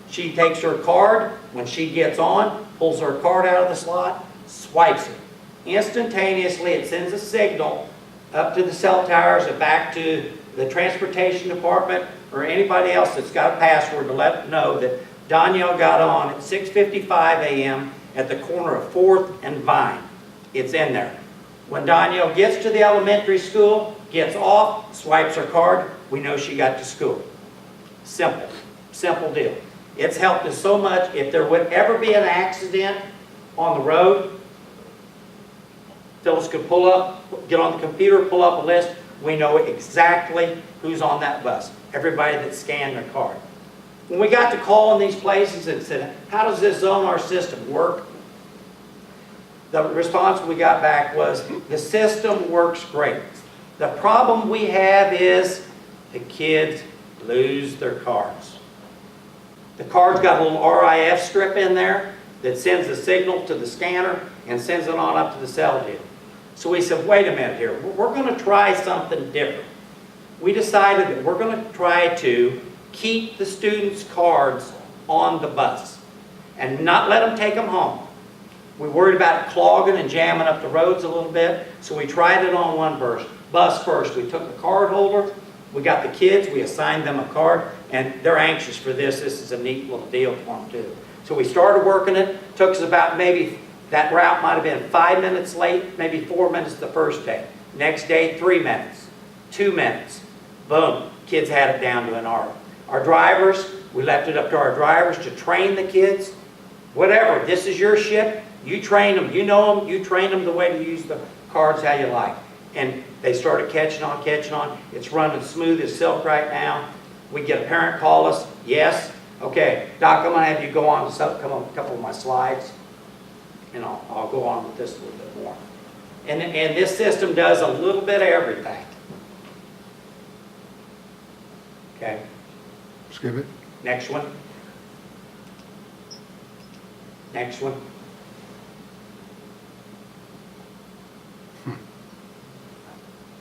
Speaker 10: she takes her card. When she gets on, pulls her card out of the slot, swipes it. Instantaneously, it sends a signal up to the cell towers and back to the transportation department or anybody else that's got a password to let them know that Danielle got on at 6:55 a.m. at the corner of 4th and Vine. It's in there. When Danielle gets to the elementary school, gets off, swipes her card, we know she got to school. Simple, simple deal. It's helped us so much. If there would ever be an accident on the road, Phyllis could pull up, get on the computer, pull up a list. We know exactly who's on that bus. Everybody that scanned their card. When we got to call in these places and said, how does this Zonar system work? The response we got back was, the system works great. The problem we have is the kids lose their cards. The card's got a little RIF strip in there that sends a signal to the scanner and sends it on up to the cell deal. So we said, wait a minute here, we're going to try something different. We decided that we're going to try to keep the students' cards on the bus and not let them take them home. We worried about it clogging and jamming up the roads a little bit, so we tried it on one bus first. We took the card holder, we got the kids, we assigned them a card, and they're anxious for this. This is a neat little deal for them too. So we started working it. Took us about maybe, that route might have been 5 minutes late, maybe 4 minutes the first day. Next day, 3 minutes, 2 minutes. Boom, kids had it down to an hour. Our drivers, we left it up to our drivers to train the kids. Whatever, this is your ship, you train them, you know them, you train them the way to use the cards how you like. And they started catching on, catching on. It's running smooth as silk right now. We get a parent call us, yes, okay, Doc, I'm going to have you go on to a couple of my slides, and I'll go on with this a little bit more. And this system does a little bit of everything. Okay.
Speaker 3: Skip it.
Speaker 10: Next one. Next one.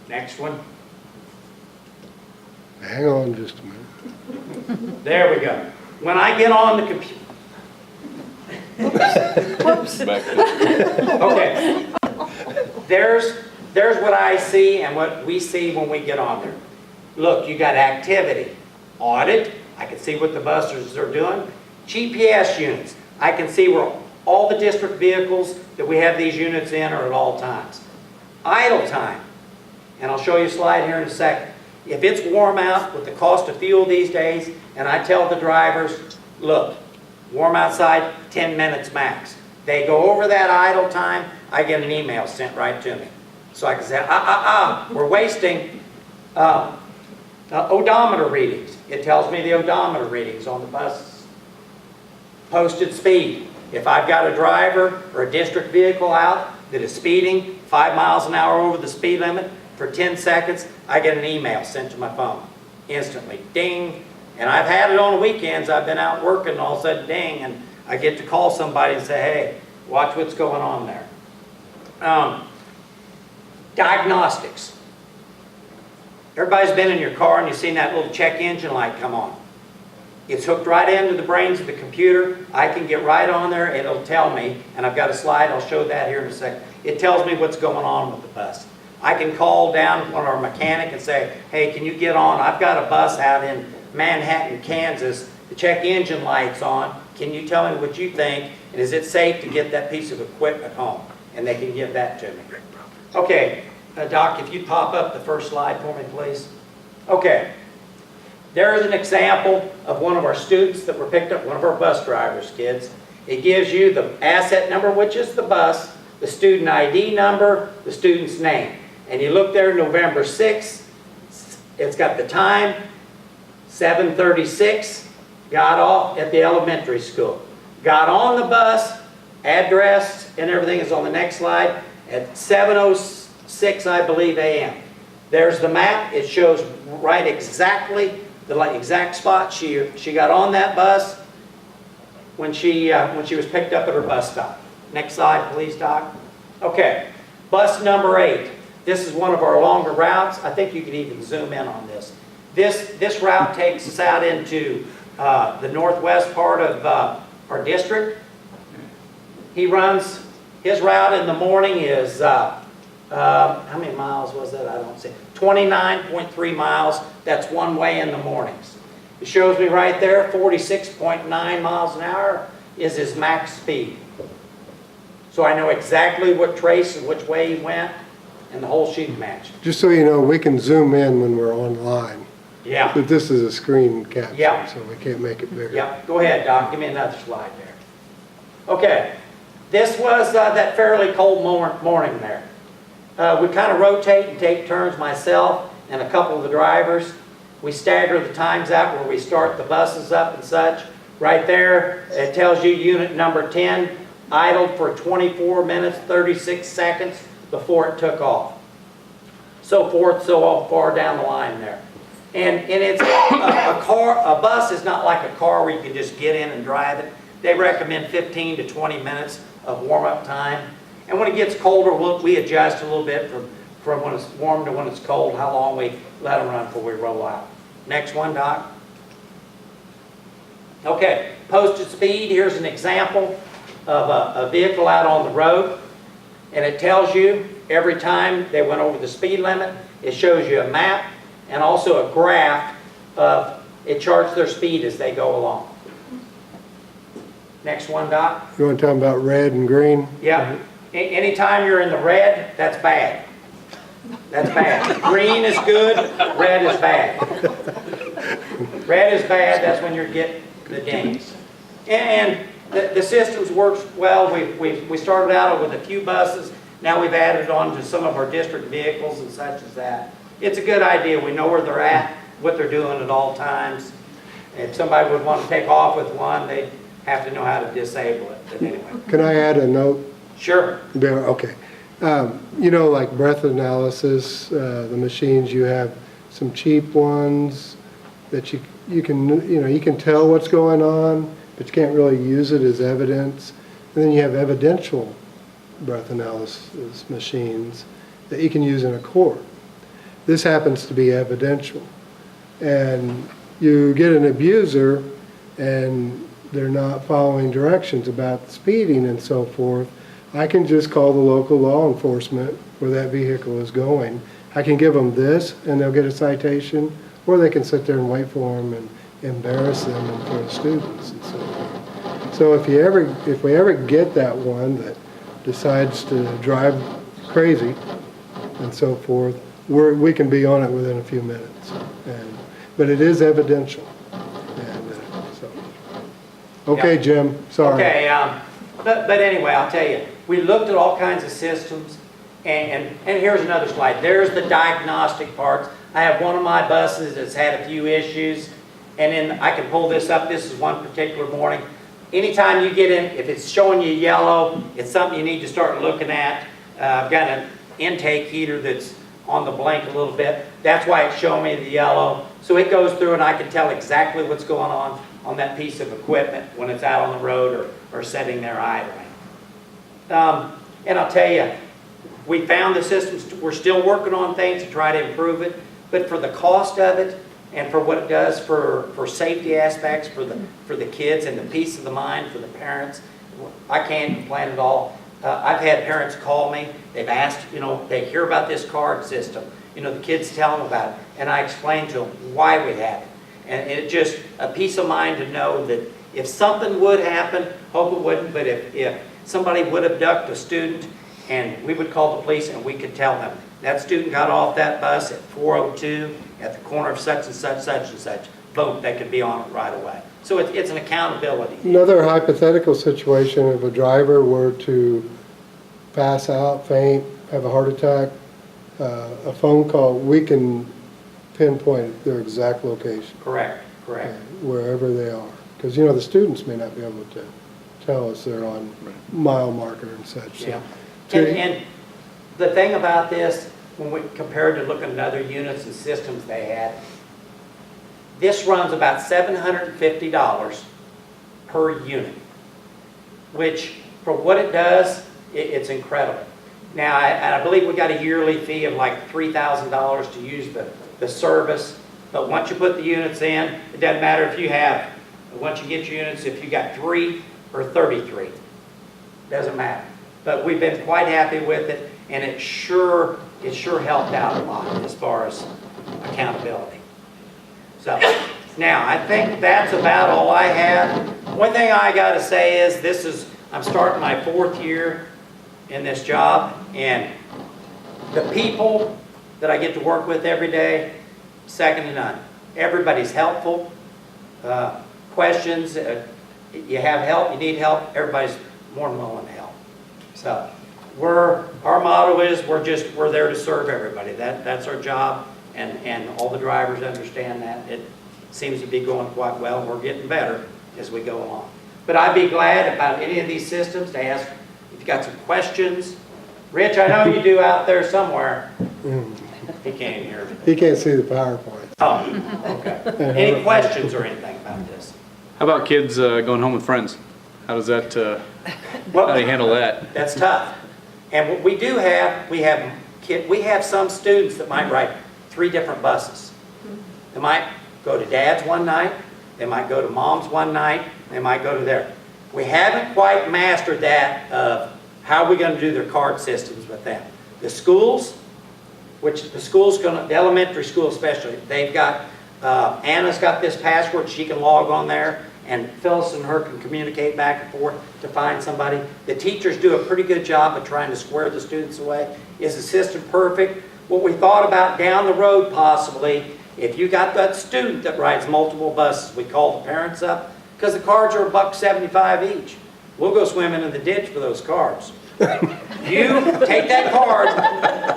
Speaker 10: Next one.
Speaker 3: Hang on just a minute.
Speaker 10: There we go. When I get on the computer. Okay. There's what I see and what we see when we get on there. Look, you got activity. Audit. I can see what the buses are doing. GPS units. I can see where all the district vehicles that we have these units in are at all times. Idle time. And I'll show you a slide here in a second. If it's warm out with the cost of fuel these days, and I tell the drivers, look, warm outside, 10 minutes max. They go over that idle time, I get an email sent right to me. So I can say, we're wasting odometer readings. It tells me the odometer readings on the buses. Posted speed. If I've got a driver or a district vehicle out that is speeding 5 miles an hour over the speed limit for 10 seconds, I get an email sent to my phone instantly. Ding. And I've had it on the weekends. I've been out working and all of a sudden, ding, and I get to call somebody and say, hey, watch what's going on there. Diagnostics. Everybody's been in your car and you've seen that little check engine light come on. It's hooked right into the brains of the computer. I can get right on there and it'll tell me, and I've got a slide, I'll show that here in a second. It tells me what's going on with the bus. I can call down on our mechanic and say, hey, can you get on? I've got a bus out in Manhattan, Kansas. The check engine light's on. Can you tell me what you think? And is it safe to get that piece of equipment home? And they can give that to me. Okay, Doc, if you'd pop up the first slide for me, please. Okay, there's an example of one of our students that were picked up, one of our bus drivers, kids. It gives you the asset number, which is the bus, the student ID number, the student's name. And you look there, November 6th, it's got the time, 7:36, got off at the elementary school. Got on the bus, address and everything is on the next slide, at 7:06, I believe, a.m. There's the map. It shows right exactly the exact spot she got on that bus when she was picked up at her bus stop. Next slide, please, Doc. Okay, bus number 8. This is one of our longer routes. I think you could even zoom in on this. This route takes us out into the northwest part of our district. He runs, his route in the morning is how many miles was that? I don't see. 29.3 miles. That's one way in the mornings. It shows me right there, 46.9 miles an hour is his max speed. So I know exactly what trace and which way he went, and the whole sheet matched.
Speaker 3: Just so you know, we can zoom in when we're online,
Speaker 10: Yeah.
Speaker 3: but this is a screen capture,
Speaker 10: Yeah.
Speaker 3: so we can't make it bigger.
Speaker 10: Yep, go ahead, Doc, give me another slide there. Okay, this was that fairly cold morning there. We kind of rotate and take turns, myself and a couple of the drivers. We stagger the times out where we start the buses up and such. Right there, it tells you unit number 10 idled for 24 minutes, 36 seconds before it took off. So forth, so far down the line there. And it's a bus is not like a car where you can just get in and drive it. They recommend 15 to 20 minutes of warm-up time. And when it gets colder, we adjust a little bit from when it's warm to when it's cold, how long we let them run before we roll out. Next one, Doc. Okay, posted speed. Here's an example of a vehicle out on the road. And it tells you every time they went over the speed limit. It shows you a map and also a graph of, it charts their speed as they go along. Next one, Doc.
Speaker 3: You want to talk about red and green?
Speaker 10: Yeah. Anytime you're in the red, that's bad. That's bad. Green is good, red is bad. Red is bad, that's when you're getting the dings. And the systems works well. We started out with a few buses. Now we've added on to some of our district vehicles and such as that. It's a good idea. We know where they're at, what they're doing at all times. If somebody would want to take off with one, they'd have to know how to disable it. But anyway.
Speaker 3: Can I add a note?
Speaker 10: Sure.
Speaker 3: There, okay. You know, like breath analysis, the machines, you have some cheap ones that you can tell what's going on, but you can't really use it as evidence. And then you have evidential breath analysis machines that you can use in a court. This happens to be evidential. And you get an abuser and they're not following directions about speeding and so forth. I can just call the local law enforcement where that vehicle is going. I can give them this and they'll get a citation, or they can sit there and wait for them and embarrass them in front of students and so forth. So if we ever get that one that decides to drive crazy and so forth, we can be on it within a few minutes. But it is evidential. Okay,
Speaker 10: Yeah.
Speaker 3: Jim, sorry.
Speaker 10: Okay, but anyway, I'll tell you, we looked at all kinds of systems, and here's another slide. There's the diagnostic parts. I have one of my buses that's had a few issues, and then I can pull this up. This is one particular morning. Anytime you get in, if it's showing you yellow, it's something you need to start looking at. I've got an intake heater that's on the blink a little bit. That's why it's showing me the yellow. So it goes through and I can tell exactly what's going on that piece of equipment when it's out on the road or sitting there idling. And I'll tell you, we found the systems, we're still working on things to try to improve it, but for the cost of it and for what it does for safety aspects for the kids and the peace of the mind for the parents, I can't complain at all. I've had parents call me, they've asked, they hear about this card system, the kids tell them about it, and I explain to them why we have it. And it's just a peace of mind to know that if something would happen, hope it wouldn't, but if somebody would abduct a student, and we would call the police and we could tell them, that student got off that bus at 4:02 at the corner of such and such, such and such, boom, they could be on it right away. So it's an accountability.
Speaker 3: Another hypothetical situation, if a driver were to pass out, faint, have a heart attack, a phone call, we can pinpoint their exact location.
Speaker 10: Correct.
Speaker 3: Wherever they are. Because, the students may not be able to tell us they're on mile marker and such.
Speaker 10: Yeah.
Speaker 3: So,
Speaker 10: And the thing about this, when we compared to looking at other units and systems they had, this runs about $750 per unit, which for what it does, it's incredible. Now, I believe we got a yearly fee of like $3,000 to use the service, but once you put the units in, it doesn't matter if you have, once you get your units, if you got 3 or 33, doesn't matter. But we've been quite happy with it, and it sure helped out a lot as far as accountability. So, now, I think that's about all I have. One thing I gotta say is, I'm starting my 4th year in this job, and the people that I get to work with every day, second to none. Everybody's helpful. Questions, you have help, you need help, everybody's more than willing to help. So, our motto is, we're there to serve everybody. That's our job, and all the drivers understand that. It seems to be going quite well. We're getting better as we go along. But I'd be glad about any of these systems to ask if you got some questions. Rich, I know you do out there somewhere. He can't hear me.
Speaker 3: He can't see the PowerPoint.
Speaker 10: Oh, okay. Any questions or anything about this?
Speaker 1: How about kids going home with friends? How does that, how do you handle that?
Speaker 10: That's tough. And what we do have, we have some students that might ride 3 different buses. They might go to dad's one night, they might go to mom's one night, they might go to there. We haven't quite mastered that of how we're going to do their card systems with them. The schools, the elementary school especially, they've got, Anna's got this password, she can log on there, and Phyllis and her can communicate back and forth to find somebody. The teachers do a pretty good job of trying to square the students away. Is the system perfect? What we thought about down the road possibly, if you got that student that rides multiple buses, we call the parents up, because the cards are $1.75 each. We'll go swimming in the ditch for those cards. You take that card,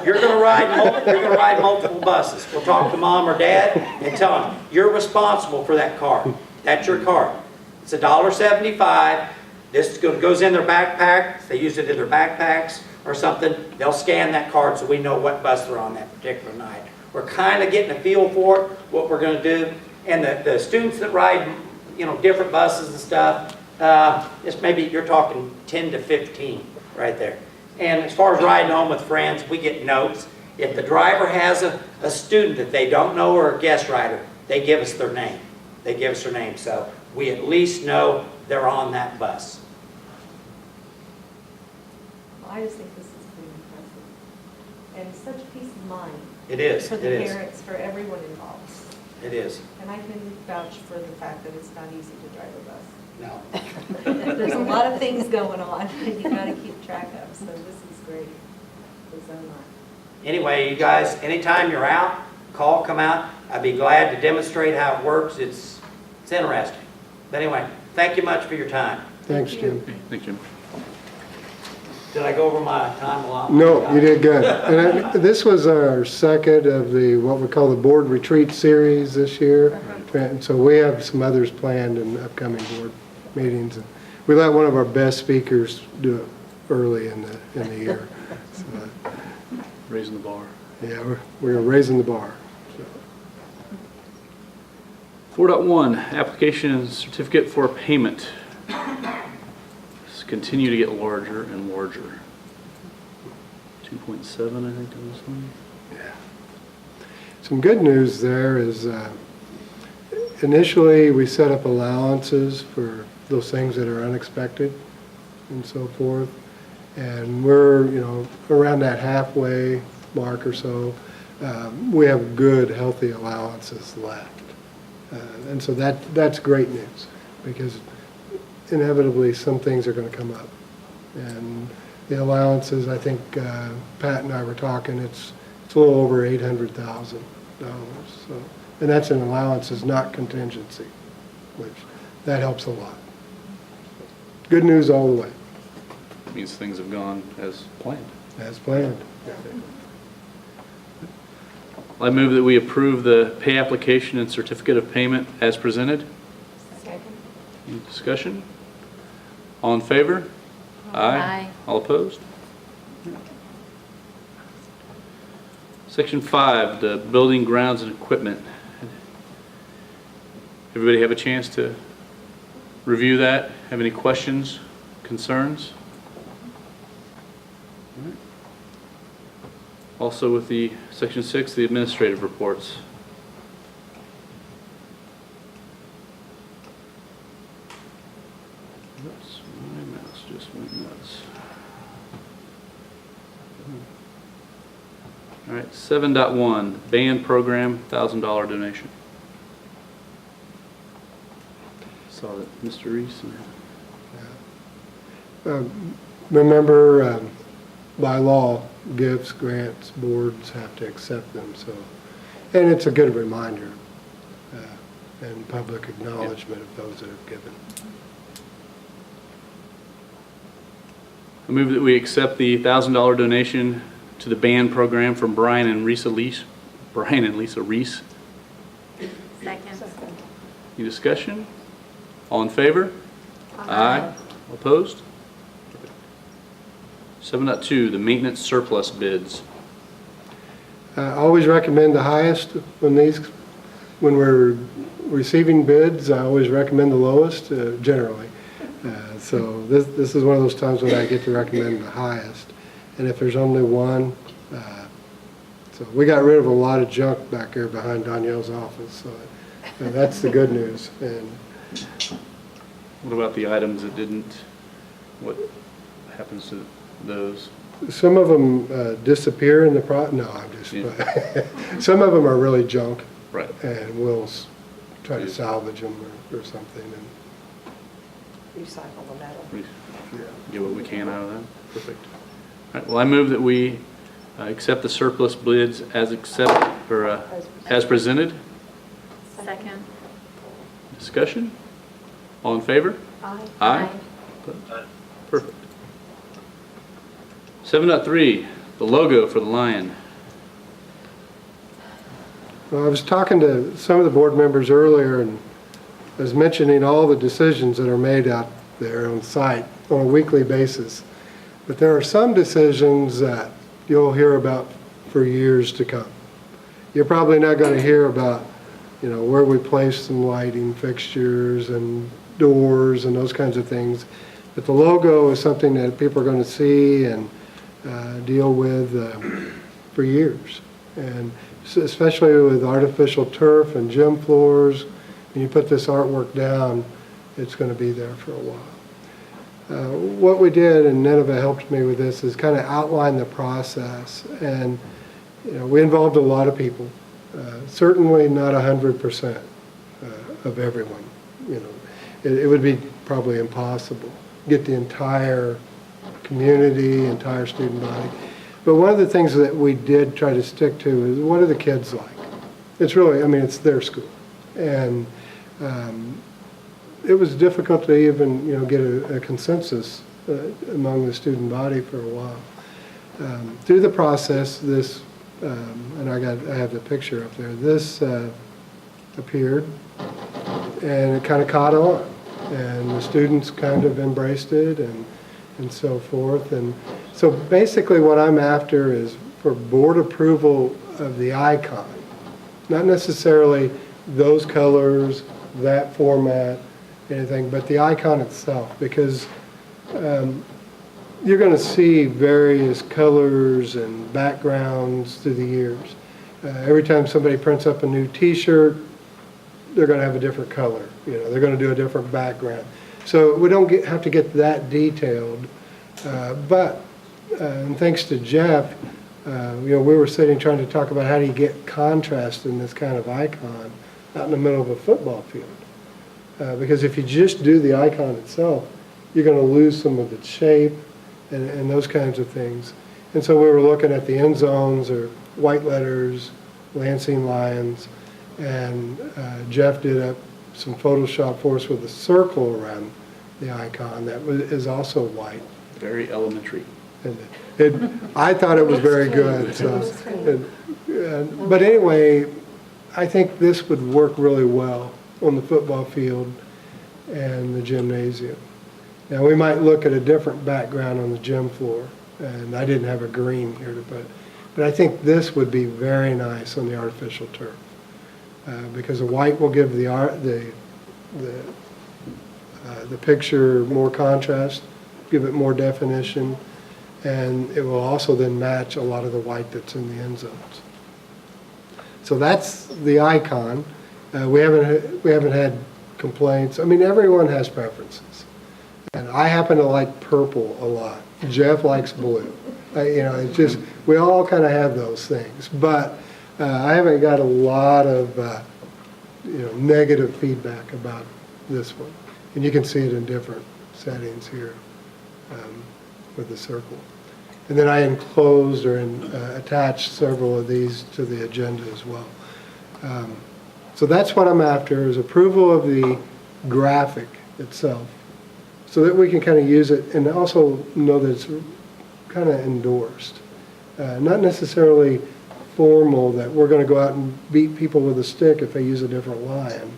Speaker 10: you're going to ride multiple buses. We'll talk to mom or dad and tell them, you're responsible for that card. That's your card. It's $1.75. This goes in their backpack. They use it in their backpacks or something. They'll scan that card so we know what bus they're on that particular night. We're kind of getting a feel for it, what we're going to do. And the students that ride, different buses and stuff, it's maybe you're talking 10 to 15 right there. And as far as riding home with friends, we get notes. If the driver has a student that they don't know or a guest rider, they give us their name. They give us their name, so we at least know they're on that bus.
Speaker 11: Well, I just think this is pretty impressive. And such peace of mind.
Speaker 10: It is,
Speaker 11: For
Speaker 10: it
Speaker 11: the
Speaker 10: is.
Speaker 11: parents, for everyone involved.
Speaker 10: It is.
Speaker 11: And I can vouch for the fact that it's not easy to drive a bus.
Speaker 10: No.
Speaker 11: There's a lot of things going on that you gotta keep track of, so this is great. It's so much.
Speaker 10: Anyway, you guys, anytime you're out, come out. I'd be glad to demonstrate how it works. It's interesting. But anyway, thank you much for your time.
Speaker 3: Thanks, Jim.
Speaker 1: Thank you.
Speaker 10: Did I go over my time a lot?
Speaker 3: No, you did good. And this was our second of what we call the board retreat series this year. And so we have some others planned in upcoming board meetings. And we let one of our best speakers do it early in the year. So,
Speaker 1: Raising the bar.
Speaker 3: yeah, we're raising the bar.
Speaker 1: 4.1, application and certificate for payment. This continue to get larger and larger. 2.7, I think, on this one.
Speaker 3: Some good news there is initially we set up allowances for those things that are unexpected and so forth. And we're, around that halfway mark or so. We have good, healthy allowances left. And so that's great news, because inevitably some things are going to come up. And the allowances, I think Pat and I were talking, it's a little over $800,000. So, and that's in allowances, not contingency, which that helps a lot. Good news all the way.
Speaker 1: Means things have gone as planned.
Speaker 3: As planned.
Speaker 1: I move that we approve the pay application and certificate of payment as presented.
Speaker 11: Second.
Speaker 1: Any discussion? All in favor?
Speaker 7: Aye.
Speaker 1: All opposed? Section 5, the building, grounds, and equipment. Everybody have a chance to review that? Have any questions, concerns? All right. Also with the Section 6, the administrative reports. Oops, my mouse just went nuts. All right, 7.1, band program, $1,000 donation. Saw that Mr. Reese.
Speaker 3: Remember, by law, gifts, grants, boards have to accept them, so, and it's a good reminder and public acknowledgement of those that have given.
Speaker 1: I move that we accept the $1,000 donation to the band program from Brian and Lisa Reese.
Speaker 11: Second.
Speaker 1: Any discussion? All in favor? Aye. All opposed? 7.2, the maintenance surplus bids.
Speaker 3: I always recommend the highest when we're receiving bids. I always recommend the lowest, generally. So this is one of those times when I get to recommend the highest. And if there's only one, so we got rid of a lot of junk back there behind Danielle's office. So that's the good news. And
Speaker 1: What about the items that didn't? What happens to those?
Speaker 3: some of them disappear in the no, I'm just. Some of them are really junk.
Speaker 1: Right.
Speaker 3: And we'll try to salvage them or something. And
Speaker 4: Recycle the metal.
Speaker 1: Get what we can out of them. Perfect. All right, well, I move that we accept the surplus bids as as presented.
Speaker 11: Second.
Speaker 1: Discussion? All in favor?
Speaker 7: Aye.
Speaker 1: Aye. Perfect. 7.3, the logo for the lion.
Speaker 3: Well, I was talking to some of the board members earlier, and I was mentioning all the decisions that are made out there on site on a weekly basis. But there are some decisions that you'll hear about for years to come. You're probably not going to hear about, where we place some lighting fixtures and doors and those kinds of things. But the logo is something that people are going to see and deal with for years. And especially with artificial turf and gym floors, when you put this artwork down, it's going to be there for a while. What we did, and Nineveh helped me with this, is kind of outline the process. And we involved a lot of people, certainly not 100% of everyone. It would be probably impossible to get the entire community, entire student body. But one of the things that we did try to stick to is, what are the kids like? It's really, it's their school. And it was difficult to even, get a consensus among the student body for a while. Through the process, this, and I have the picture up there, this appeared, and it kind of caught on. And the students kind of embraced it and so forth. And so basically what I'm after is for board approval of the icon, not necessarily those colors, that format, anything, but the icon itself, because you're going to see various colors and backgrounds through the years. Every time somebody prints up a new t-shirt, they're going to have a different color. They're going to do a different background. So we don't have to get that detailed. But and thanks to Jeff, we were sitting trying to talk about how do you get contrast in this kind of icon out in the middle of a football field. Because if you just do the icon itself, you're going to lose some of its shape and those kinds of things. And so we were looking at the end zones or white letters, Lansing Lions, and Jeff did up some Photoshop for us with a circle around the icon that is also white.
Speaker 1: Very elementary.
Speaker 3: And I thought it was very good. So, but anyway, I think this would work really well on the football field and the gymnasium. Now we might look at a different background on the gym floor, and I didn't have a green here to put, but I think this would be very nice on the artificial turf. Because the white will give the picture more contrast, give it more definition, and it will also then match a lot of the white that's in the end zones. So that's the icon. We haven't had complaints. Everyone has preferences, and I happen to like purple a lot. Jeff likes blue, It's just, we all kind of have those things. But I haven't got a lot of, negative feedback about this one. And you can see it in different settings here with the circle. And then I enclosed or attached several of these to the agenda as well. So that's what I'm after, is approval of the graphic itself, so that we can kind of use it and also know that it's kind of endorsed. Not necessarily formal that we're going to go out and beat people with a stick if they use a different line,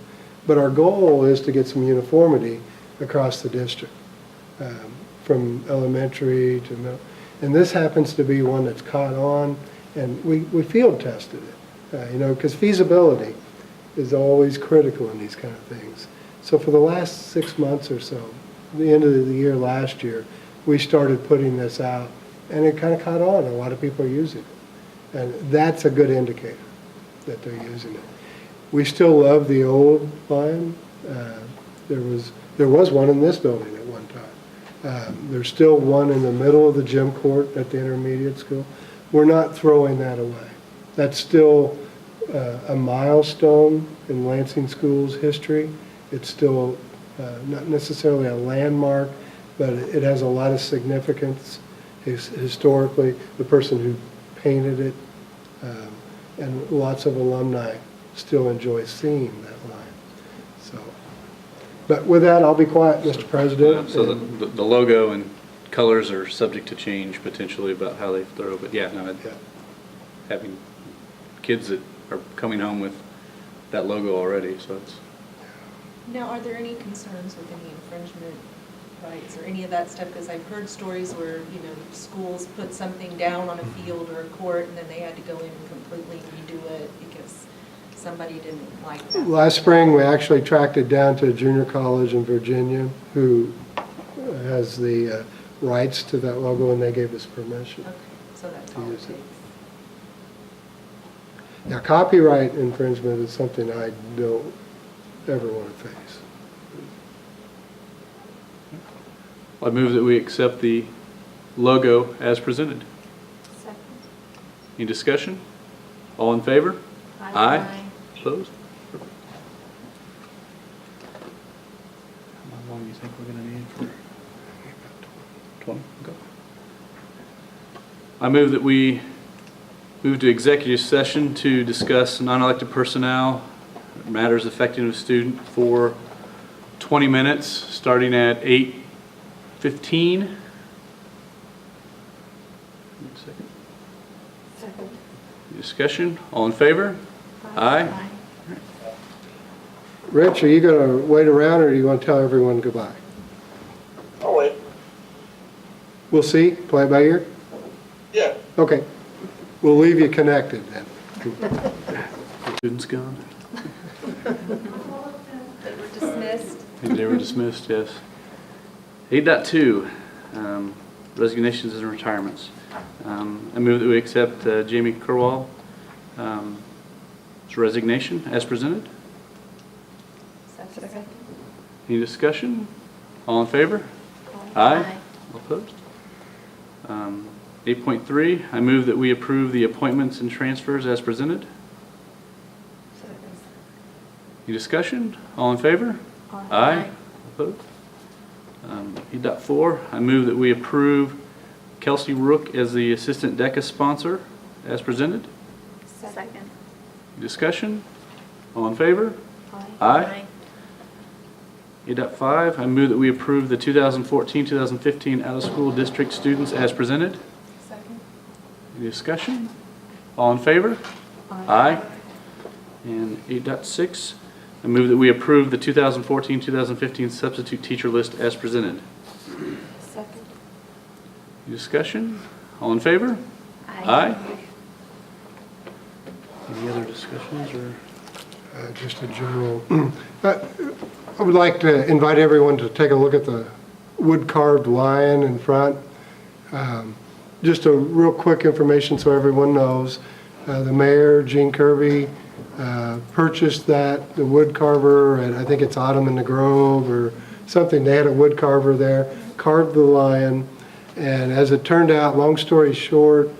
Speaker 3: but our goal is to get some uniformity across the district, from elementary to middle. And this happens to be one that's caught on, and we field tested it, because feasibility is always critical in these kind of things. So for the last 6 months or so, the end of the year last year, we started putting this out, and it kind of caught on. A lot of people are using it, and that's a good indicator that they're using it. We still love the old line. There was one in this building at one time. There's still one in the middle of the gym court at the intermediate school. We're not throwing that away. That's still a milestone in Lansing School's history. It's still not necessarily a landmark, but it has a lot of significance historically. The person who painted it, and lots of alumni still enjoy seeing that line. So, but with that, I'll be quiet, Mr. President.
Speaker 1: So the logo and colors are subject to change potentially about how they throw, but having kids that are coming home with that logo already, so it's.
Speaker 11: Now, are there any concerns with any infringement rights or any of that stuff? Because I've heard stories where, schools put something down on a field or a court, and then they had to go in and completely redo it because somebody didn't like that.
Speaker 3: Last spring, we actually tracked it down to a junior college in Virginia who has the rights to that logo, and they gave us permission.
Speaker 11: Okay, so that's all it takes.
Speaker 3: Now, copyright infringement is something I don't ever want to face.
Speaker 1: I move that we accept the logo as presented.
Speaker 7: Second.
Speaker 1: Any discussion? All in favor?
Speaker 7: Aye.
Speaker 1: Opposed? How long do you think we're going to need for? 20? Okay. I move that we move to executive session to discuss non-elected personnel, matters affecting a student for 20 minutes, starting at 8:15.
Speaker 7: Second.
Speaker 1: Discussion? All in favor? Aye.
Speaker 3: Rich, are you going to wait around, or do you want to tell everyone goodbye?
Speaker 12: I'll wait.
Speaker 3: We'll see. Play it by ear?
Speaker 12: Yeah.
Speaker 3: Okay. We'll leave you connected then.
Speaker 1: Students gone?
Speaker 11: They were dismissed.
Speaker 1: They were dismissed, yes. 8.2, resignations and retirements. I move that we accept Jamie Kerwal's resignation as presented.
Speaker 11: Second.
Speaker 1: Any discussion? All in favor? Aye. All opposed? 8.3, I move that we approve the appointments and transfers as presented. Any discussion? All in favor? Aye. Opposed? 8.4, I move that we approve Kelsey Rook as the Assistant DECA sponsor as presented.
Speaker 2: Second.
Speaker 1: Any discussion? All in favor? Aye. 8.5, I move that we approve the 2014-2015 out-of-school district students as presented.
Speaker 11: Second.
Speaker 1: Any discussion? All in favor? Aye. And 8.6, I move that we approve the 2014-2015 substitute teacher list as presented.
Speaker 11: Second.
Speaker 1: Any discussion? All in favor? Aye. Any other discussions or?
Speaker 3: Just a general. I would like to invite everyone to take a look at the wood-carved lion in front. Just a real quick information so everyone knows. The mayor, Gene Kirby, purchased the wood carver at, I think it's Autumn in the Grove or something. They had a wood carver there, carved the lion. And as it turned out, long story short,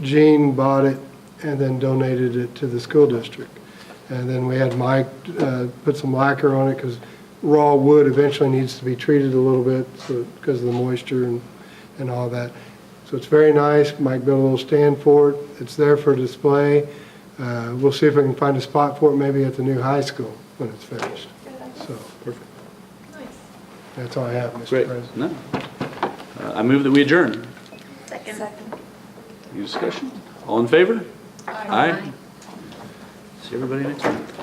Speaker 3: Gene bought it and then donated it to the school district. And then we had Mike put some lacquer on it because raw wood eventually needs to be treated a little bit because of the moisture and all that. So it's very nice. Mike built a little stand for it. It's there for display. We'll see if we can find a spot for it maybe at the new high school when it's finished. So
Speaker 1: Perfect.
Speaker 2: Nice.
Speaker 3: that's all I have, Mr.
Speaker 1: Great.
Speaker 3: President.
Speaker 1: No. I move that we adjourn.
Speaker 2: Second.
Speaker 1: Any discussion? All in favor? Aye. See everybody next month.